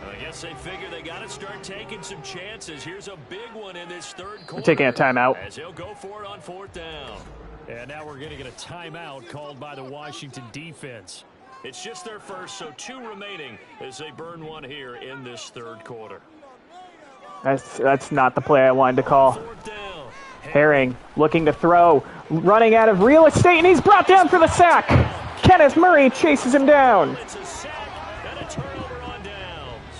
I guess they figure they got to start taking some chances. Here's a big one in this 3rd quarter. We're taking a timeout. As he'll go for it on 4th down. And now we're going to get a timeout called by the Washington defense. It's just their first, so 2 remaining as they burn one here in this 3rd quarter. That's not the play I wanted to call. Herring looking to throw, running out of real estate, and he's brought down for the sack. Kenneth Murray chases him down. It's a sack and a turnover on downs.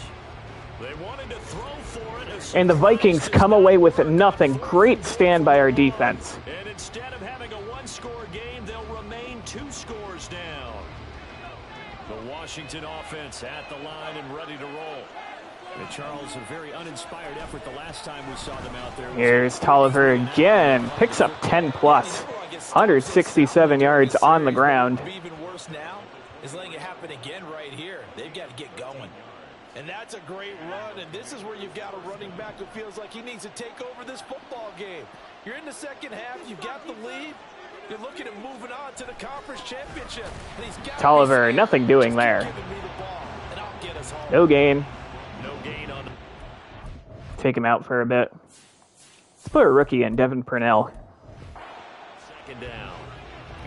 They wanted to throw for it. And the Vikings come away with nothing. Great stand by our defense. And instead of having a 1-score game, they'll remain 2 scores down. The Washington offense at the line and ready to roll. And Charles, a very uninspired effort the last time we saw them out there. Here's Tolliver again. Picks up 10+. 167 yards on the ground. Even worse now is letting it happen again right here. They've got to get going. And that's a great run. And this is where you've got a running back who feels like he needs to take over this football game. You're in the second half. You've got the lead. You're looking at moving on to the conference championship. And he's got Tolliver, nothing doing there. No gain. No gain on. Take him out for a bit. Let's put a rookie in, Devin Purnell. 2nd down.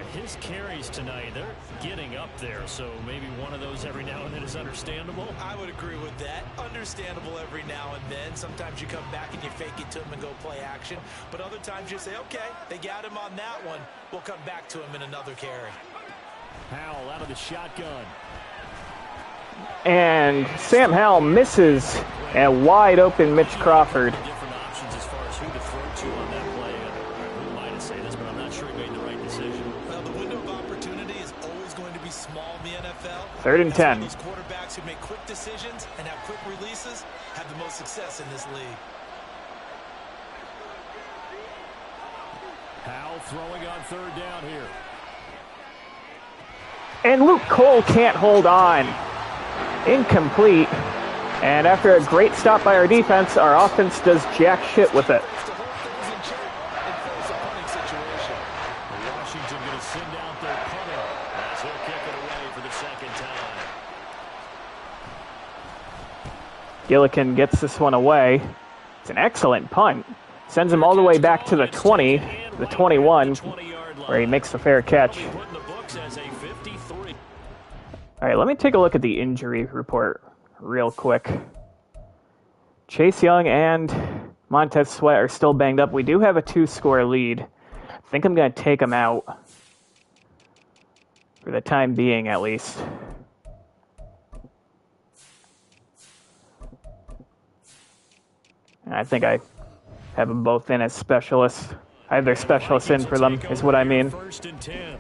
And his carries tonight, they're getting up there, so maybe one of those every now and then is understandable. I would agree with that. Understandable every now and then. Sometimes you come back and you fake it to him and go play action. But other times you say, okay, they got him on that one. We'll come back to him in another carry. Howell out of the shotgun. And Sam Howell misses a wide open Mitch Crawford. Different options as far as who to throw to on that play. Who might have said this, but I'm not sure he made the right decision. Well, the window of opportunity is always going to be small in the NFL. 3rd and 10. Those quarterbacks who make quick decisions and have quick releases have the most success in this league. Howell throwing on 3rd down here. And Luke Cole can't hold on. Incomplete. And after a great stop by our defense, our offense does jack shit with it. Washington going to send out their punter as he'll kick it away for the 2nd time. Gillikin gets this one away. It's an excellent punt. Sends him all the way back to the 20, the 21, where he makes the fair catch. All right, let me take a look at the injury report real quick. Chase Young and Montez Sweat are still banged up. We do have a 2-score lead. I think I'm going to take them out for the time being, at least. And I think I have them both in as specialists. I have their specialists in for them, is what I mean. 1st and 10.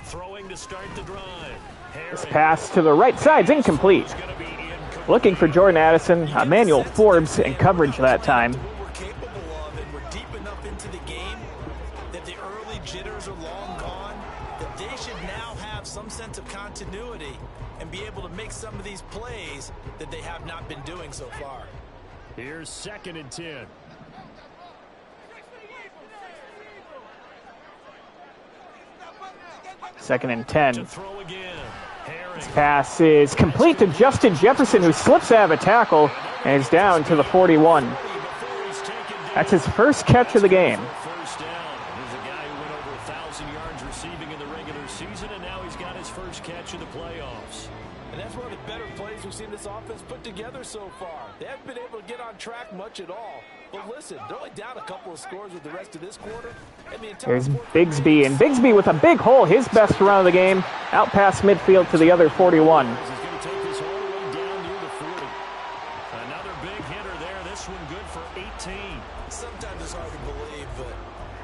Throwing to start the drive. This pass to the right side's incomplete. Looking for Jordan Addison, Emmanuel Forbes in coverage that time. We're capable of, and we're deep enough into the game that the early jitters are long gone, that they should now have some sense of continuity and be able to make some of these plays that they have not been doing so far. Here's 2nd and 10. 2nd and 10. To throw again. This pass is complete to Justin Jefferson, who slips out of a tackle and is down to the 41. That's his first catch of the game. First down. There's a guy who went over 1,000 yards receiving in the regular season, and now he's got his first catch in the playoffs. And that's one of the better plays we've seen this offense put together so far. They haven't been able to get on track much at all. But listen, they're only down a couple of scores with the rest of this quarter. And the entire There's Bigsby, and Bigsby with a big hole, his best run of the game, out past midfield to the other 41. He's going to take this all the way down near the 40. Another big hitter there. This one good for 18. Sometimes it's hard to believe, but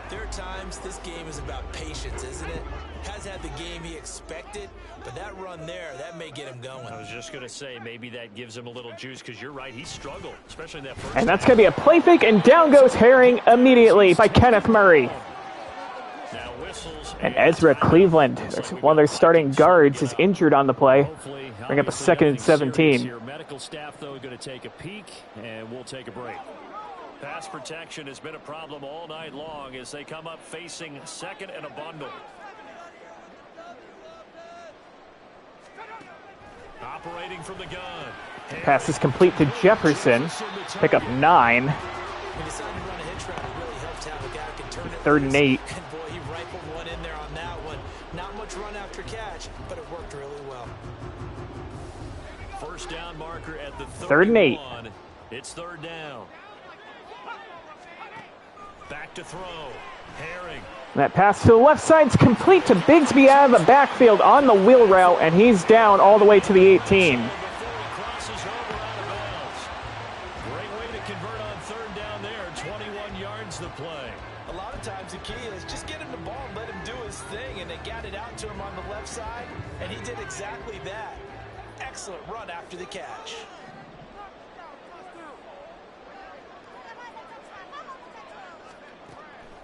there are times this game is about patience, isn't it? Has had the game he expected, but that run there, that may get him going. I was just going to say, maybe that gives him a little juice, because you're right, he struggled, especially in that first. And that's going to be a play fake, and down goes Herring immediately by Kenneth Murray. Now whistles. And Ezra Cleveland, one of their starting guards, is injured on the play. Bring up a 2nd and 17. Your medical staff, though, going to take a peek, and we'll take a break. Pass protection has been a problem all night long as they come up facing 2nd and a bundle. Operating from the gun. Pass is complete to Jefferson. Pick up 9. 3rd and 8. And boy, he rifled one in there on that one. Not much run after catch, but it worked really well. First down marker at the 3rd and 8. It's 3rd down. Back to throw. Herring. That pass to the left side's complete to Bigsby out of the backfield on the wheel route, and he's down all the way to the 18. Before he crosses over out of bounds. Great way to convert on 3rd down there. 21 yards the play. A lot of times the key is just get him the ball and let him do his thing, and they got it out to him on the left side, and he did exactly that. Excellent run after the catch.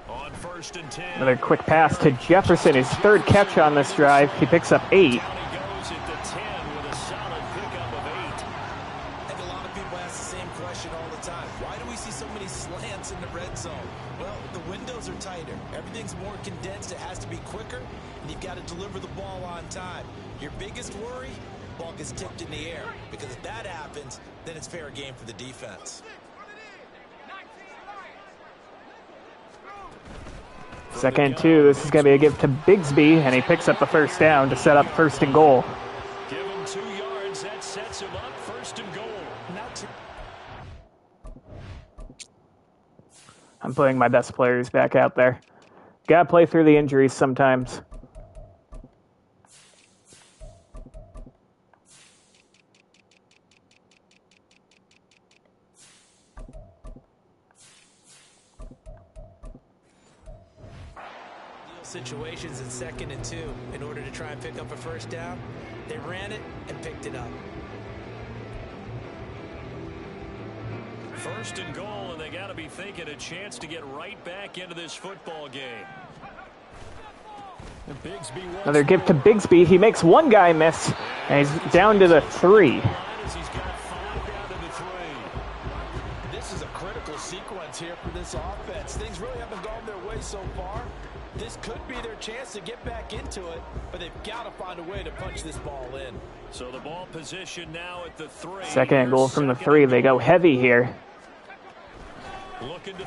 On 1st and 10. Another quick pass to Jefferson, his 3rd catch on this drive. He picks up 8. Down he goes at the 10 with a solid pickup of 8. I think a lot of people ask the same question all the time. Why do we see so many slants in the red zone? Well, the windows are tighter. Everything's more condensed. It has to be quicker, and you've got to deliver the ball on time. Your biggest worry, ball gets tipped in the air, because if that happens, then it's fair game for the defense. 2nd and 2. This is going to be a give to Bigsby, and he picks up the 1st down to set up 1st and goal. Give him 2 yards. That sets him up 1st and goal. I'm putting my best players back out there. Got to play through the injuries sometimes. Situations in 2nd and 2 in order to try and pick up a 1st down. They ran it and picked it up. 1st and goal, and they got to be thinking a chance to get right back into this football game. Another give to Bigsby. He makes one guy miss, and he's down to the 3. This is a critical sequence here for this offense. Things really haven't gone their way so far. This could be their chance to get back into it, but they've got to find a way to punch this ball in. So the ball position now at the 3. 2nd and goal from the 3. They go heavy here.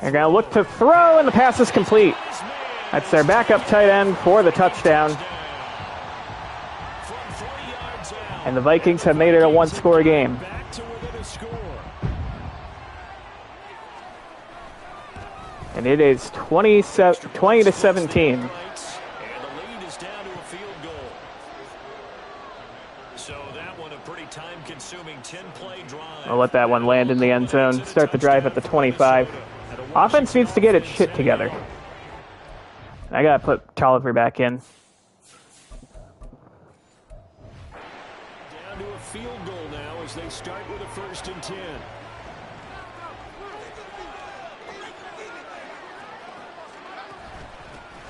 They're going to look to throw, and the pass is complete. That's their backup tight end for the touchdown. And the Vikings have made it a one-score game. And it is 20 to 17. And the lead is down to a field goal. So that one a pretty time-consuming 10-play drive. I'll let that one land in the end zone. Start the drive at the 25. Offense needs to get its shit together. I got to put Tolliver back in. Down to a field goal now as they start with a 1st and 10.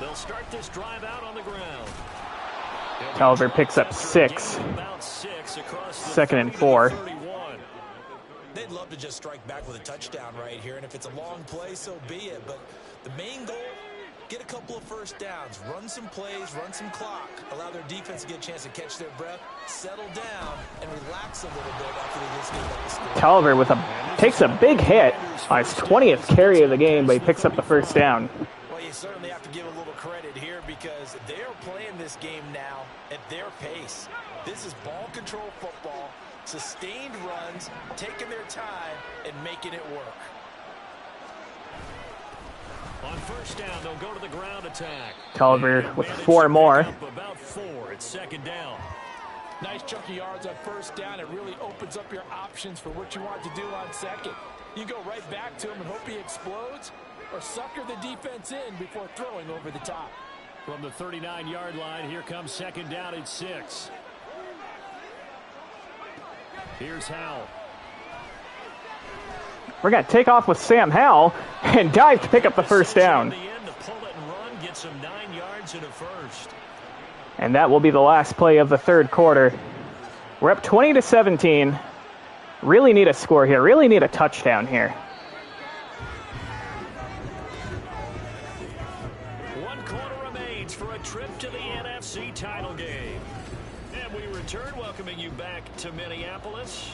They'll start this drive out on the ground. Tolliver picks up 6. 2nd and 4. They'd love to just strike back with a touchdown right here, and if it's a long play, so be it. But the main goal Get a couple of first downs, run some plays, run some clock, allow their defense to get a chance to catch their breath, settle down, and relax a little bit after they just get up the score. Tolliver takes a big hit on his 20th carry of the game, but he picks up the first down. Well, you certainly have to give a little credit here because they're playing this game now at their pace. This is ball control football, sustained runs, taking their time, and making it work. On first down, they'll go to the ground attack. Tolliver with 4 more. About 4. It's second down. Nice chunky yards on first down. It really opens up your options for what you want to do on second. You go right back to him and hope he explodes, or sucker the defense in before throwing over the top. From the 39-yard line, here comes second down at 6. Here's Howell. We're going to take off with Sam Howell and dive to pick up the first down. And that will be the last play of the third quarter. We're up 20-17. Really need a score here. Really need a touchdown here. 1 quarter remains for a trip to the NFC title game. And we return, welcoming you back to Minneapolis.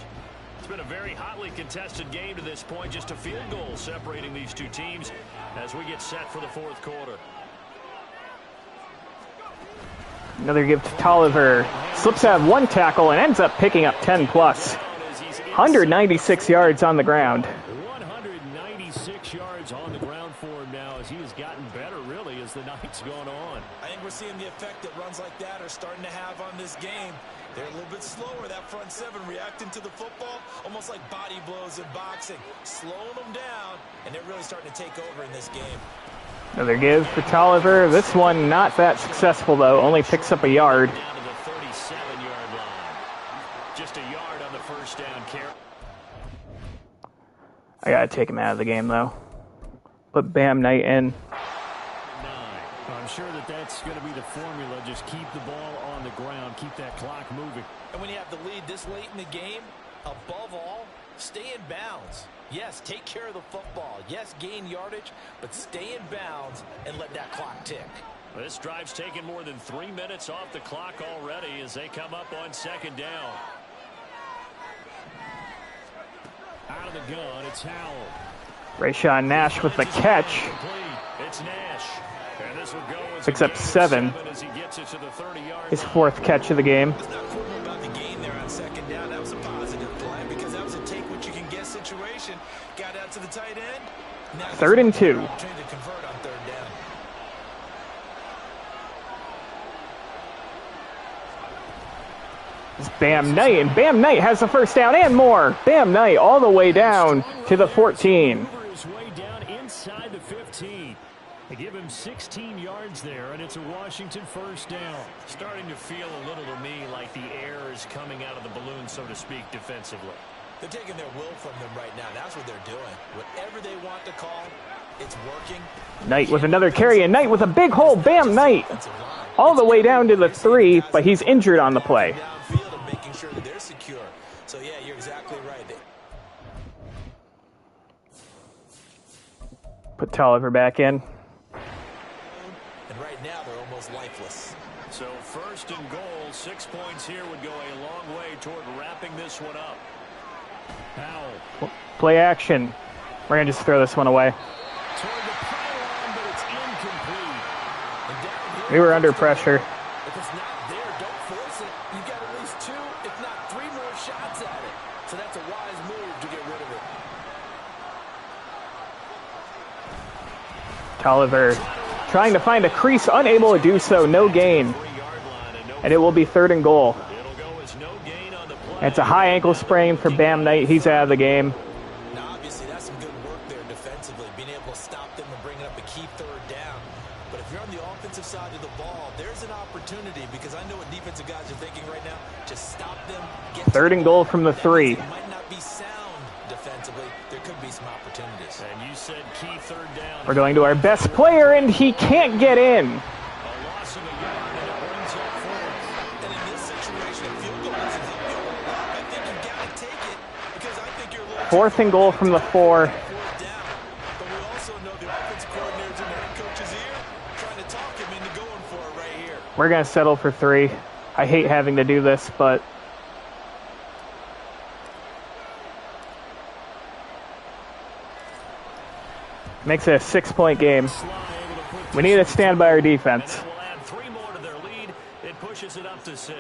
It's been a very hotly contested game to this point. Just a field goal separating these two teams as we get set for the fourth quarter. Another give to Tolliver. Slips out of 1 tackle and ends up picking up 10+. 196 yards on the ground. 196 yards on the ground for him now as he has gotten better, really, as the night's gone on. I think we're seeing the effect that runs like that are starting to have on this game. They're a little bit slower, that front 7, reacting to the football, almost like body blows in boxing, slowing them down, and they're really starting to take over in this game. Another give for Tolliver. This one not that successful, though. Only picks up a yard. Down to the 37-yard line. Just a yard on the first down carry. I got to take him out of the game, though. Put Bam Knight in. I'm sure that's going to be the formula. Just keep the ball on the ground. Keep that clock moving. And when you have the lead this late in the game, above all, stay in bounds. Yes, take care of the football. Yes, gain yardage, but stay in bounds and let that clock tick. This drive's taken more than 3 minutes off the clock already as they come up on second down. Out of the gun, it's Howell. Rayshawn Nash with the catch. It's Nash. And this will go Picks up 7. as he gets it to the 30-yard His 4th catch of the game. It's not cool about the gain there on second down. That was a positive play because that was a take-what-you-can-get situation. Got out to the tight end. Now 3rd and 2. Trying to convert on third down. It's Bam Knight, and Bam Knight has the first down and more. Bam Knight all the way down to the 14. His way down inside the 15. They give him 16 yards there, and it's a Washington first down. Starting to feel a little to me like the air is coming out of the balloon, so to speak, defensively. They're taking their will from them right now. That's what they're doing. Whatever they want to call, it's working. Knight with another carry, and Knight with a big hole. Bam Knight all the way down to the 3, but he's injured on the play. Downfield and making sure that they're secure. So, yeah, you're exactly right. Put Tolliver back in. And right now, they're almost lifeless. So first and goal, 6 points here would go a long way toward wrapping this one up. Howell. Play action. We're going to just throw this one away. Toward the pylon, but it's incomplete. And down here, We were under pressure. if it's not there, don't force it. You've got at least 2, if not 3 more shots at it. So that's a wise move to get rid of it. Tolliver trying to find a crease, unable to do so. No gain. And it will be 3rd and goal. And it's a high ankle sprain for Bam Knight. He's out of the game. Now, obviously, that's some good work there defensively, being able to stop them and bring it up a key 3rd down. But if you're on the offensive side of the ball, there's an opportunity because I know what defensive guys are thinking right now. Just stop them. Get 3rd and goal from the 3. It might not be sound defensively. There could be some opportunities. And you said key 3rd down. We're going to our best player, and he can't get in. A loss of a yard, and it brings up 4th. And in this situation, a field goal doesn't help you a whole lot. I think you've got to take it because I think you're a little 4th and goal from the 4. down. But we also know the offensive coordinators in the head coach's ear, We're going to settle for 3. I hate having to do this, but makes it a 6-point game. We need to stand by our defense. We'll add 3 more to their lead. It pushes it up to 6.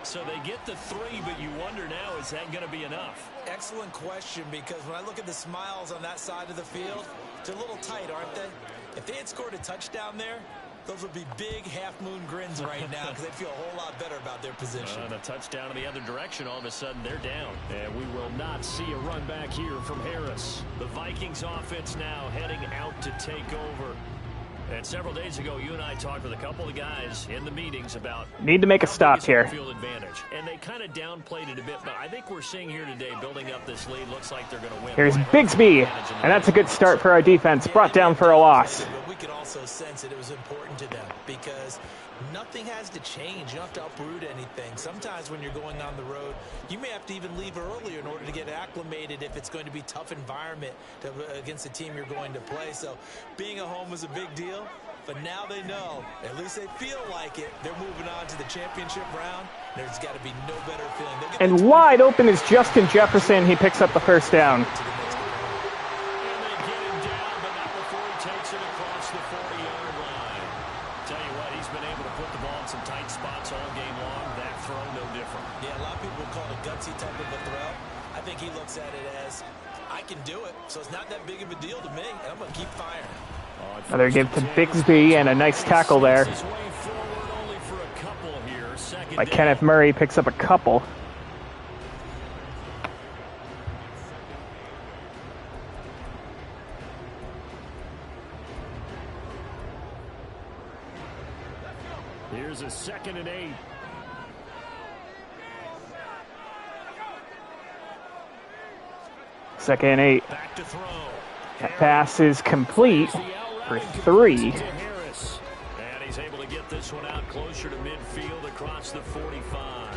So they get the 3, but you wonder now, is that going to be enough? Excellent question, because when I look at the smiles on that side of the field, they're a little tight, aren't they? If they had scored a touchdown there, those would be big half-moon grins right now because they'd feel a whole lot better about their position. And a touchdown in the other direction, all of a sudden they're down. And we will not see a run back here from Harris. The Vikings offense now heading out to take over. And several days ago, you and I talked with a couple of guys in the meetings about need to make a stop here. Field advantage. And they kind of downplayed it a bit, but I think we're seeing here today, building up this lead, looks like they're going to win. Here's Bigsby, and that's a good start for our defense, brought down for a loss. But we could also sense that it was important to them because nothing has to change. You don't have to uproot anything. Sometimes when you're going on the road, you may have to even leave earlier in order to get acclimated if it's going to be a tough environment against the team you're going to play. So being at home was a big deal, but now they know, at least they feel like it, they're moving on to the championship round. There's got to be no better feeling. And wide open is Justin Jefferson. He picks up the first down. Type of a throw. I think he looks at it as, I can do it, so it's not that big of a deal to me, and I'm going to keep firing. Another give to Bigsby, and a nice tackle there by Kenneth Murray. Picks up a couple. Here's a 2nd and 8. Second and 8. That pass is complete for 3. And he's able to get this one out closer to midfield across the 45.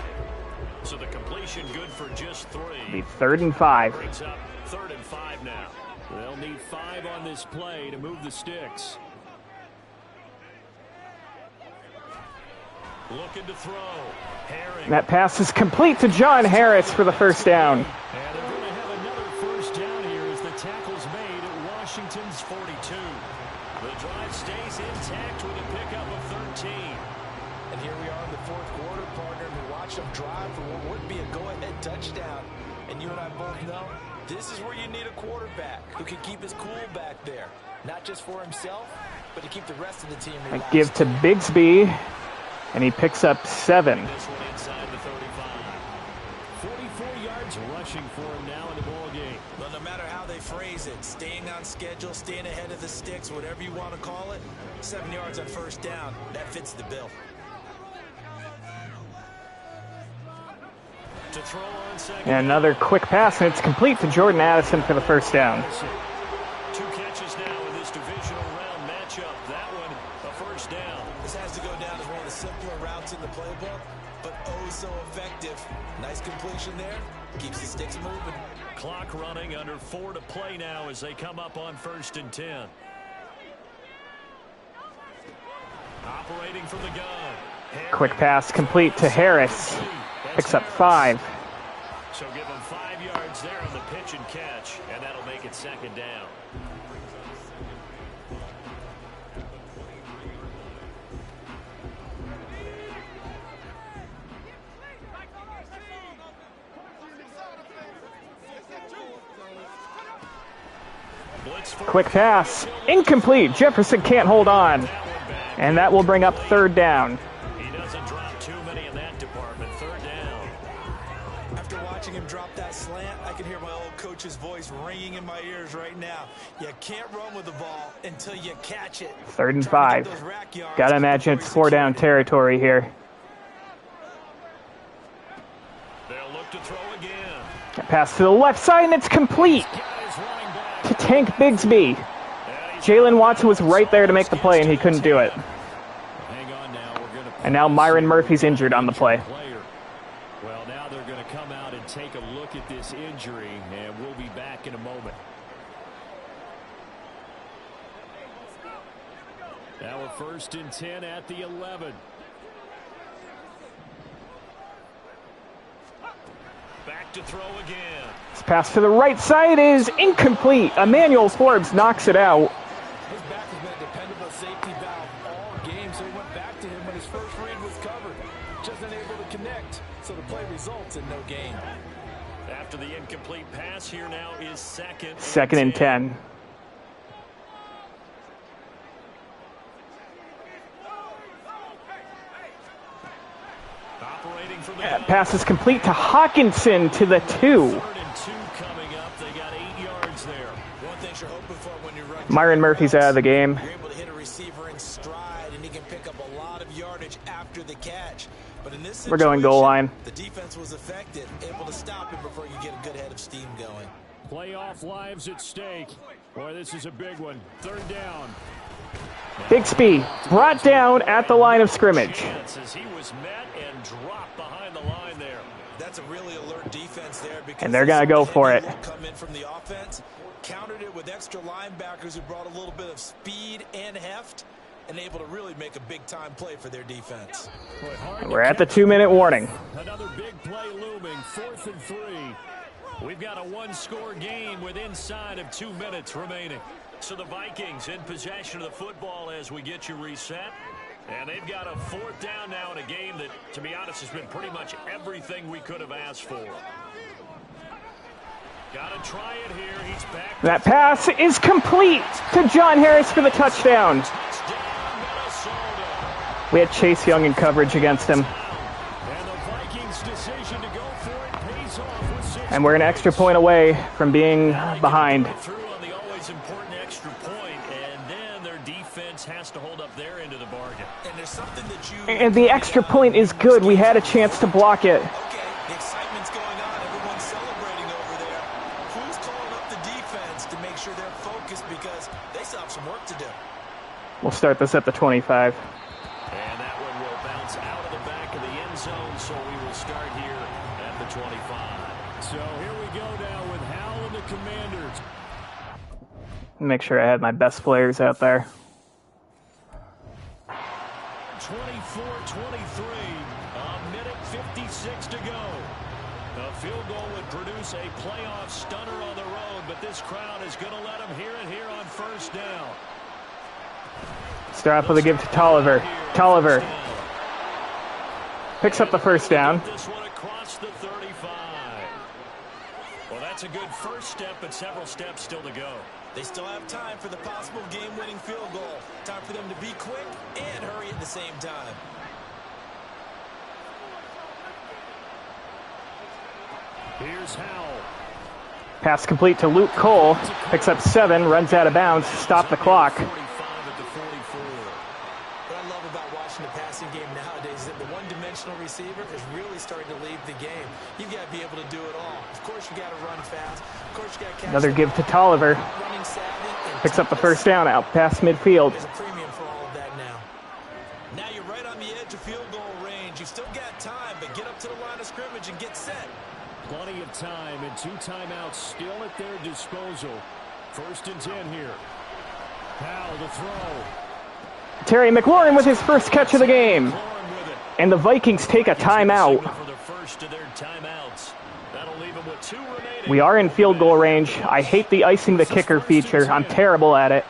So the completion good for just 3. Be 3rd and 5. Brings up 3rd and 5 now. They'll need 5 on this play to move the sticks. Looking to throw. Herring. That pass is complete to John Harris for the first down. And they're going to have another first down here as the tackle's made at Washington's 42. The drive stays intact with a pickup of 13. And here we are in the 4th quarter, partner, and we watch them drive for what would be a go-ahead touchdown. And you and I both know this is where you need a quarterback who can keep his cool back there. Not just for himself, but to keep the rest of the team relaxed. I give to Bigsby, and he picks up 7. This one inside the 35. 44 yards rushing for him now in the ball game. Well, no matter how they phrase it, staying on schedule, staying ahead of the sticks, whatever you want to call it, 7 yards on first down, that fits the bill. To throw on second. And another quick pass, and it's complete to Jordan Addison for the first down. 2 catches now in this divisional round matchup. That one, a first down. This has to go down as one of the simpler routes in the playbook, but oh so effective. Nice completion there. Keeps the sticks moving. Clock running, under 4 to play now as they come up on 1st and 10. Operating from the gun. Quick pass complete to Harris. Picks up 5. So give him 5 yards there on the pitch and catch, and that'll make it 2nd down. Quick pass. Incomplete. Jefferson can't hold on. And that will bring up 3rd down. He doesn't drop too many in that department. 3rd down. After watching him drop that slant, I can hear my old coach's voice ringing in my ears right now. You can't run with the ball until you catch it. 3rd and 5. Gotta imagine it's 4-down territory here. They'll look to throw again. That pass to the left side, and it's complete to Tank Bigsby. Jalen Watson was right there to make the play, and he couldn't do it. Hang on now. We're gonna And now Myron Murphy's injured on the play. Well, now they're going to come out and take a look at this injury, and we'll be back in a moment. Now a 1st and 10 at the 11. Back to throw again. This pass to the right side is incomplete. Emmanuel Forbes knocks it out. His back has been a dependable safety valve all game, so he went back to him when his first read was covered. Just unable to connect, so the play results in no gain. After the incomplete pass, here now is second. Second and 10. Operating from the Pass is complete to Hawkinson to the 2. 3rd and 2 coming up. They got 8 yards there. One thing you're hoping for when you run. Myron Murphy's out of the game. You're able to hit a receiver in stride, and he can pick up a lot of yardage after the catch. But in this We're going goal line. the defense was effective, able to stop him before you get a good head of steam going. Playoff lives at stake. Boy, this is a big one. 3rd down. Bixby brought down at the line of scrimmage. Chances. He was met and dropped behind the line there. That's a really alert defense there, because And they're gonna go for it. Come in from the offense, countered it with extra linebackers who brought a little bit of speed and heft, and able to really make a big-time play for their defense. Boy, hard to We're at the catch. 2-minute warning. Another big play looming. 4th and 3. We've got a one-score game with inside of 2 minutes remaining. So the Vikings in possession of the football as we get you reset. And they've got a 4th down now in a game that, to be honest, has been pretty much everything we could have asked for. Got to try it here. He's back. That pass is complete to John Harris for the touchdown. Touchdown, Minnesota. We had Chase Young in coverage against him. And the Vikings' decision to go for it pays off with 6 And we're an extra point away from being behind. Through on the always important extra point, and then their defense has to hold up their end of the bargain. And there's something that you... And the extra point is good. We had a chance to block it. Okay, the excitement's going on. Everyone's celebrating over there. Who's calling up the defense to make sure they're focused, because they still have some work to do? We'll start this at the 25. And that one will bounce out of the back of the end zone, so we will start here at the 25. So here we go now with Hal and the Commanders. Make sure I had my best players out there. 24-23, a minute 56 to go. A field goal would produce a playoff stunner on the road, but this crowd is going to let them hear it here on 1st down. Start off with a give to Tolliver. Tolliver picks up the 1st down. This one across the 35. Well, that's a good first step, but several steps still to go. They still have time for the possible game-winning field goal. Time for them to be quick and hurry at the same time. Here's Howell. Pass complete to Luke Cole. Picks up 7, runs out of bounds to stop the clock. 45 at the 44. What I love about watching the passing game nowadays is that the one-dimensional receiver is really starting to lead the game. You've got to be able to do it all. Of course, you got to run fast. Of course, you got to catch. Another give to Tolliver. Running savvy and Picks up the toughness. 1st down out past midfield. There's a premium for all of that now. Now you're right on the edge of field goal range. You've still got time, but get up to the line of scrimmage and get set. Plenty of time and 2 timeouts still at their disposal. 1st and 10 here. Howell to throw. Terry McLaurin with his first catch of the game. McLaurin with it. And the Vikings take a timeout. For the first of their timeouts. That'll leave them with 2 remaining. We are in field goal range. I hate the icing the kicker feature. I'm terrible at it.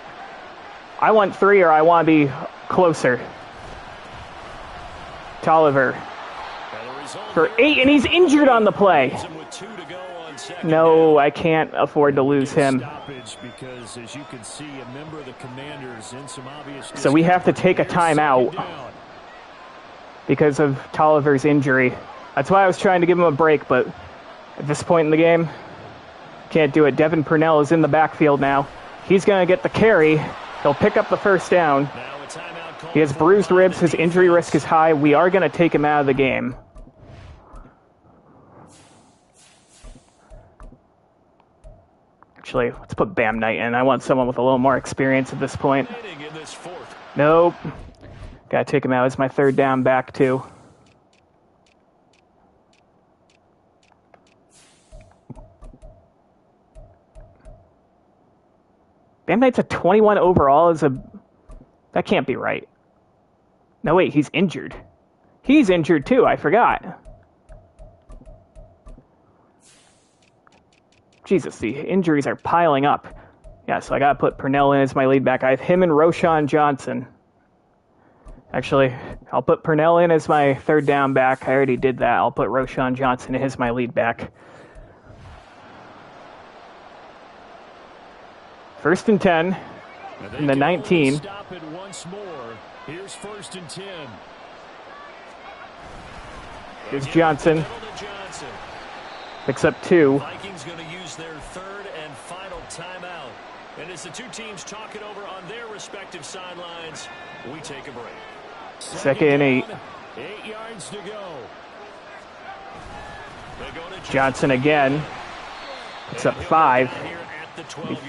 I want 3 or I want to be closer. Tolliver for 8, and he's injured on the play. With 2 to go on second No, down. I can't afford to lose him. Stoppage because, as you can see, a member of the Commanders in some obvious. So we have to take a timeout because of Tolliver's injury. That's why I was trying to give him a break, but at this point in the game, can't do it. Devin Purnell is in the backfield now. He's going to get the carry. He'll pick up the 1st down. Now a timeout call. He has bruised ribs. His injury risk is high. We are going to take him out of the game. Actually, let's put Bam Knight in. I want someone with a little more experience at this point. In this 4th. Nope. Gotta take him out as my 3rd down back, too. Bam Knight's a 21 overall as That can't be right. No, wait, he's injured. He's injured too, I forgot. Jesus, the injuries are piling up. Yeah, so I gotta put Purnell in as my lead back. I have him and Roshan Johnson. Actually, I'll put Purnell in as my third down back. I already did that. I'll put Roshan Johnson as my lead back. 1st and 10 in the 19. Stop it once more. Here's 1st and 10. Here's Johnson. Picks up 2. Vikings going to use their 3rd and final timeout. And as the two teams talk it over on their respective sidelines, we take a break. 2nd and 8. 8 yards to go. Johnson again. Picks up 5.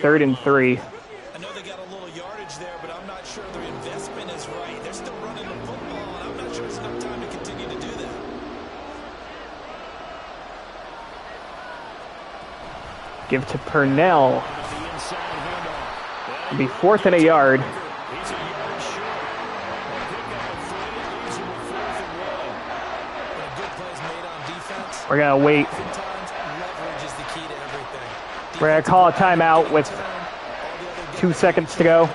3rd and 3. I know they got a little yardage there, but I'm not sure their investment is right. They're still running the football, and I'm not sure it's enough time to continue to do that. Give to Purnell. It'll be 4th and a yard. We're going to wait. We're going to call a timeout with 2 seconds to go.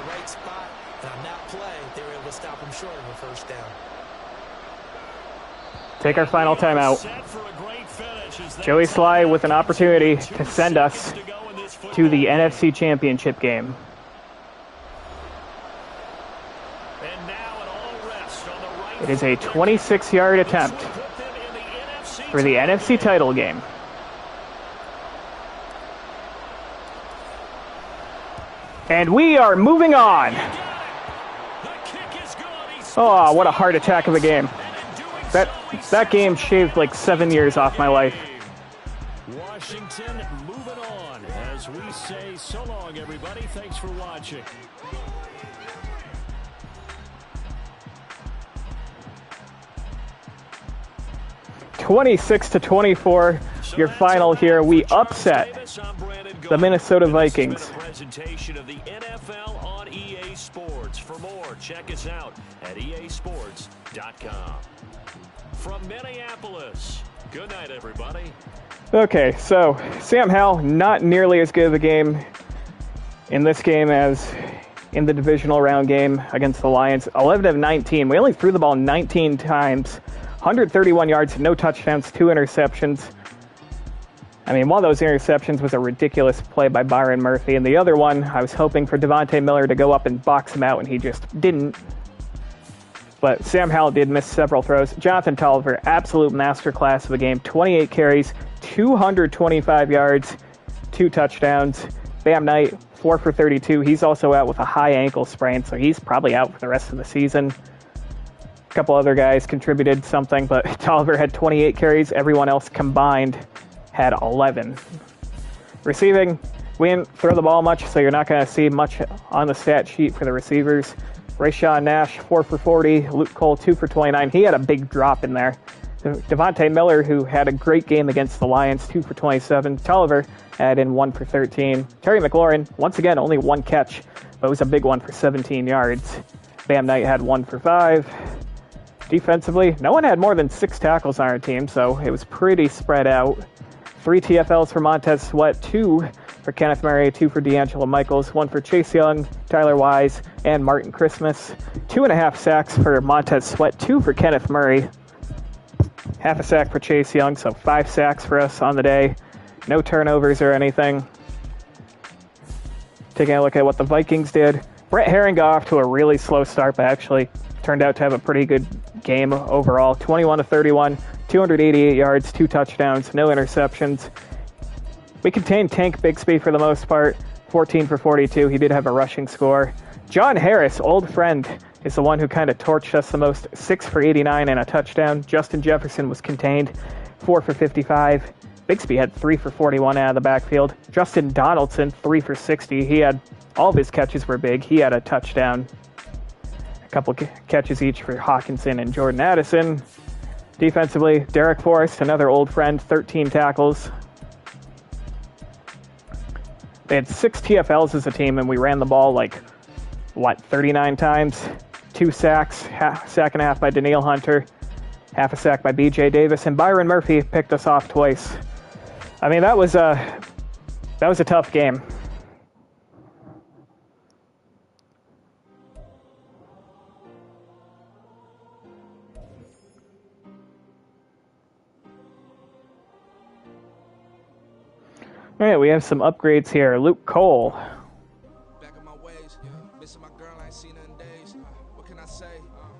Take our final timeout. Joey Sly with an opportunity to send us to the NFC Championship game. It is a 26-yard attempt for the NFC title game. And we are moving on. Oh, what a heart attack of a game. That game shaved like 7 years off my life. Washington moving on as we say so long, everybody. Thanks for watching. (26-24) your final here. We upset the Minnesota Vikings. Presentation of the NFL on EA Sports. For more, check us out at easports.com. From Minneapolis, good night, everybody. Okay, so Sam Howell, not nearly as good of a game in this game as in the divisional round game against the Lions. 11 of 19. We only threw the ball 19 times. 131 yards, no touchdowns, 2 interceptions. I mean, one of those interceptions was a ridiculous play by Byron Murphy, and the other one, I was hoping for Devontae Miller to go up and box him out, and he just didn't. But Sam Howell did miss several throws. Jonathan Tolliver, absolute masterclass of a game. 28 carries, 225 yards, 2 touchdowns. Bam Knight, 4 for 32. He's also out with a high ankle sprain, so he's probably out for the rest of the season. A couple other guys contributed something, but Tolliver had 28 carries. Everyone else combined had 11. Receiving, we didn't throw the ball much, so you're not going to see much on the stat sheet for the receivers. Rayshawn Nash, 4 for 40. Luke Cole, 2 for 29. He had a big drop in there. Devontae Miller, who had a great game against the Lions, 2 for 27. Tolliver had in 1 for 13. Terry McLaurin, once again, only 1 catch, but it was a big one for 17 yards. Bam Knight had 1 for 5. Defensively, no one had more than 6 tackles on our team, so it was pretty spread out. 3 TFLs for Montez Sweat, 2 for Kenneth Murray, 2 for D'Angelo Michaels, 1 for Chase Young, Tyler Wise, and Martin Christmas. 2.5 sacks for Montez Sweat, 2 for Kenneth Murray. Half a sack for Chase Young, so 5 sacks for us on the day. No turnovers or anything. Taking a look at what the Vikings did. Brett Herring got off to a really slow start, but actually turned out to have a pretty good game overall. 21-31, 288 yards, 2 touchdowns, no interceptions. We contained Tank Bixby for the most part, 14 for 42. He did have a rushing score. John Harris, old friend, is the one who kind of torched us the most, 6 for 89 and a touchdown. Justin Jefferson was contained, 4 for 55. Bixby had 3 for 41 out of the backfield. Justin Donaldson, 3 for 60. He had, all of his catches were big. He had a touchdown. A couple catches each for Hawkinson and Jordan Addison. Defensively, Derek Forrest, another old friend, 13 tackles. They had 6 TFLs as a team, and we ran the ball like 39 times, 2 sacks, sack and a half by Danielle Hunter, half a sack by B.J. Davis, and Byron Murphy picked us off twice. I mean, that was a tough game. All right, we have some upgrades here. Luke Cole. Back in my ways, missing my girl, I ain't seen her in days. What can I say?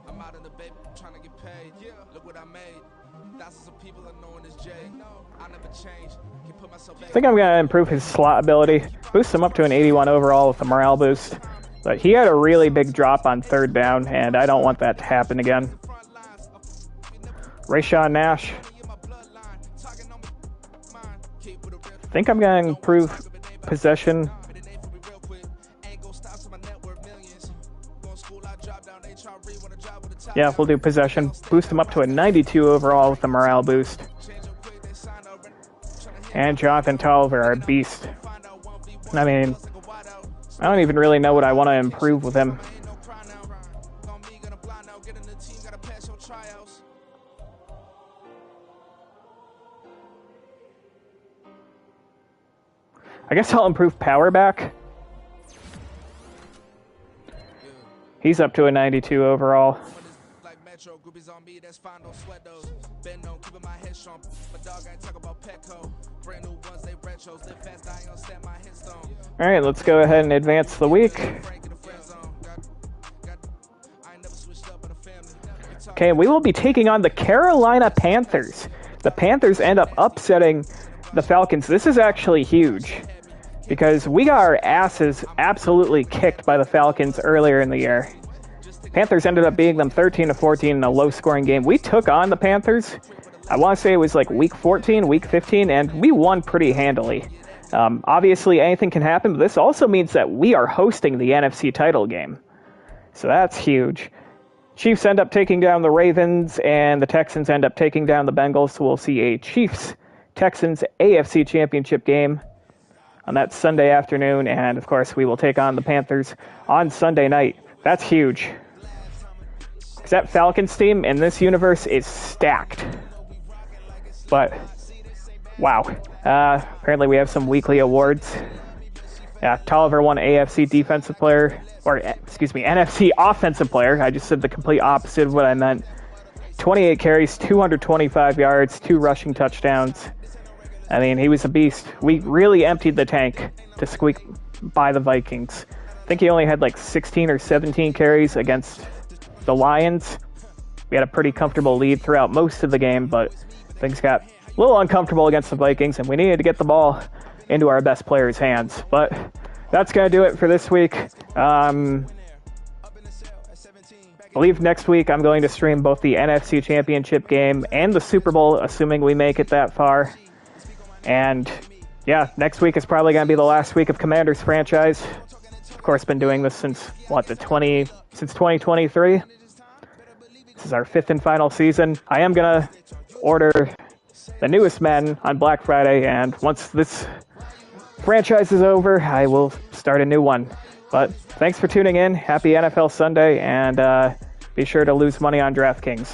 I'm out in the baby, trying to get paid. Look what I made. Thousands of people are knowing this Jay. I never change. Can put myself back. I think I'm going to improve his slot ability. Boost him up to an 81 overall with a morale boost. But he had a really big drop on third down, and I don't want that to happen again. Rayshawn Nash. I think I'm going to improve possession. Yeah, we'll do possession. Boost him up to a 92 overall with the morale boost. And Jonathan Tolliver, our beast. I mean, I don't even really know what I want to improve with him. I guess I'll improve power back. He's up to a 92 overall. Alright, let's go ahead and advance the week. Okay, we will be taking on the Carolina Panthers. The Panthers end up upsetting the Falcons. This is actually huge, because we got our asses absolutely kicked by the Falcons earlier in the year. Panthers ended up beating them 13-14 in a low-scoring game. We took on the Panthers. I want to say it was like week 14, week 15, and we won pretty handily. Obviously, anything can happen, but this also means that we are hosting the NFC title game. So that's huge. Chiefs end up taking down the Ravens, and the Texans end up taking down the Bengals, so we'll see a Chiefs-Texans AFC Championship game on that Sunday afternoon, and of course we will take on the Panthers on Sunday night. That's huge. Because that Falcons team in this universe is stacked. But, wow. Apparently we have some weekly awards. Yeah, Tolliver won AFC Defensive Player, or excuse me, NFC Offensive Player. I just said the complete opposite of what I meant. 28 carries, 225 yards, 2 rushing touchdowns. I mean, he was a beast. We really emptied the tank to squeak by the Vikings. I think he only had like 16 or 17 carries against the Lions. We had a pretty comfortable lead throughout most of the game, but things got a little uncomfortable against the Vikings, and we needed to get the ball into our best players' hands. But that's going to do it for this week. I believe next week I'm going to stream both the NFC Championship game and the Super Bowl, assuming we make it that far. And yeah, next week is probably going to be the last week of Commanders franchise. Of course, been doing this since 2023. This is our 5th and final season. I am going to order the newest Madden on Black Friday, and once this franchise is over, I will start a new one. But thanks for tuning in. Happy NFL Sunday, and be sure to lose money on DraftKings.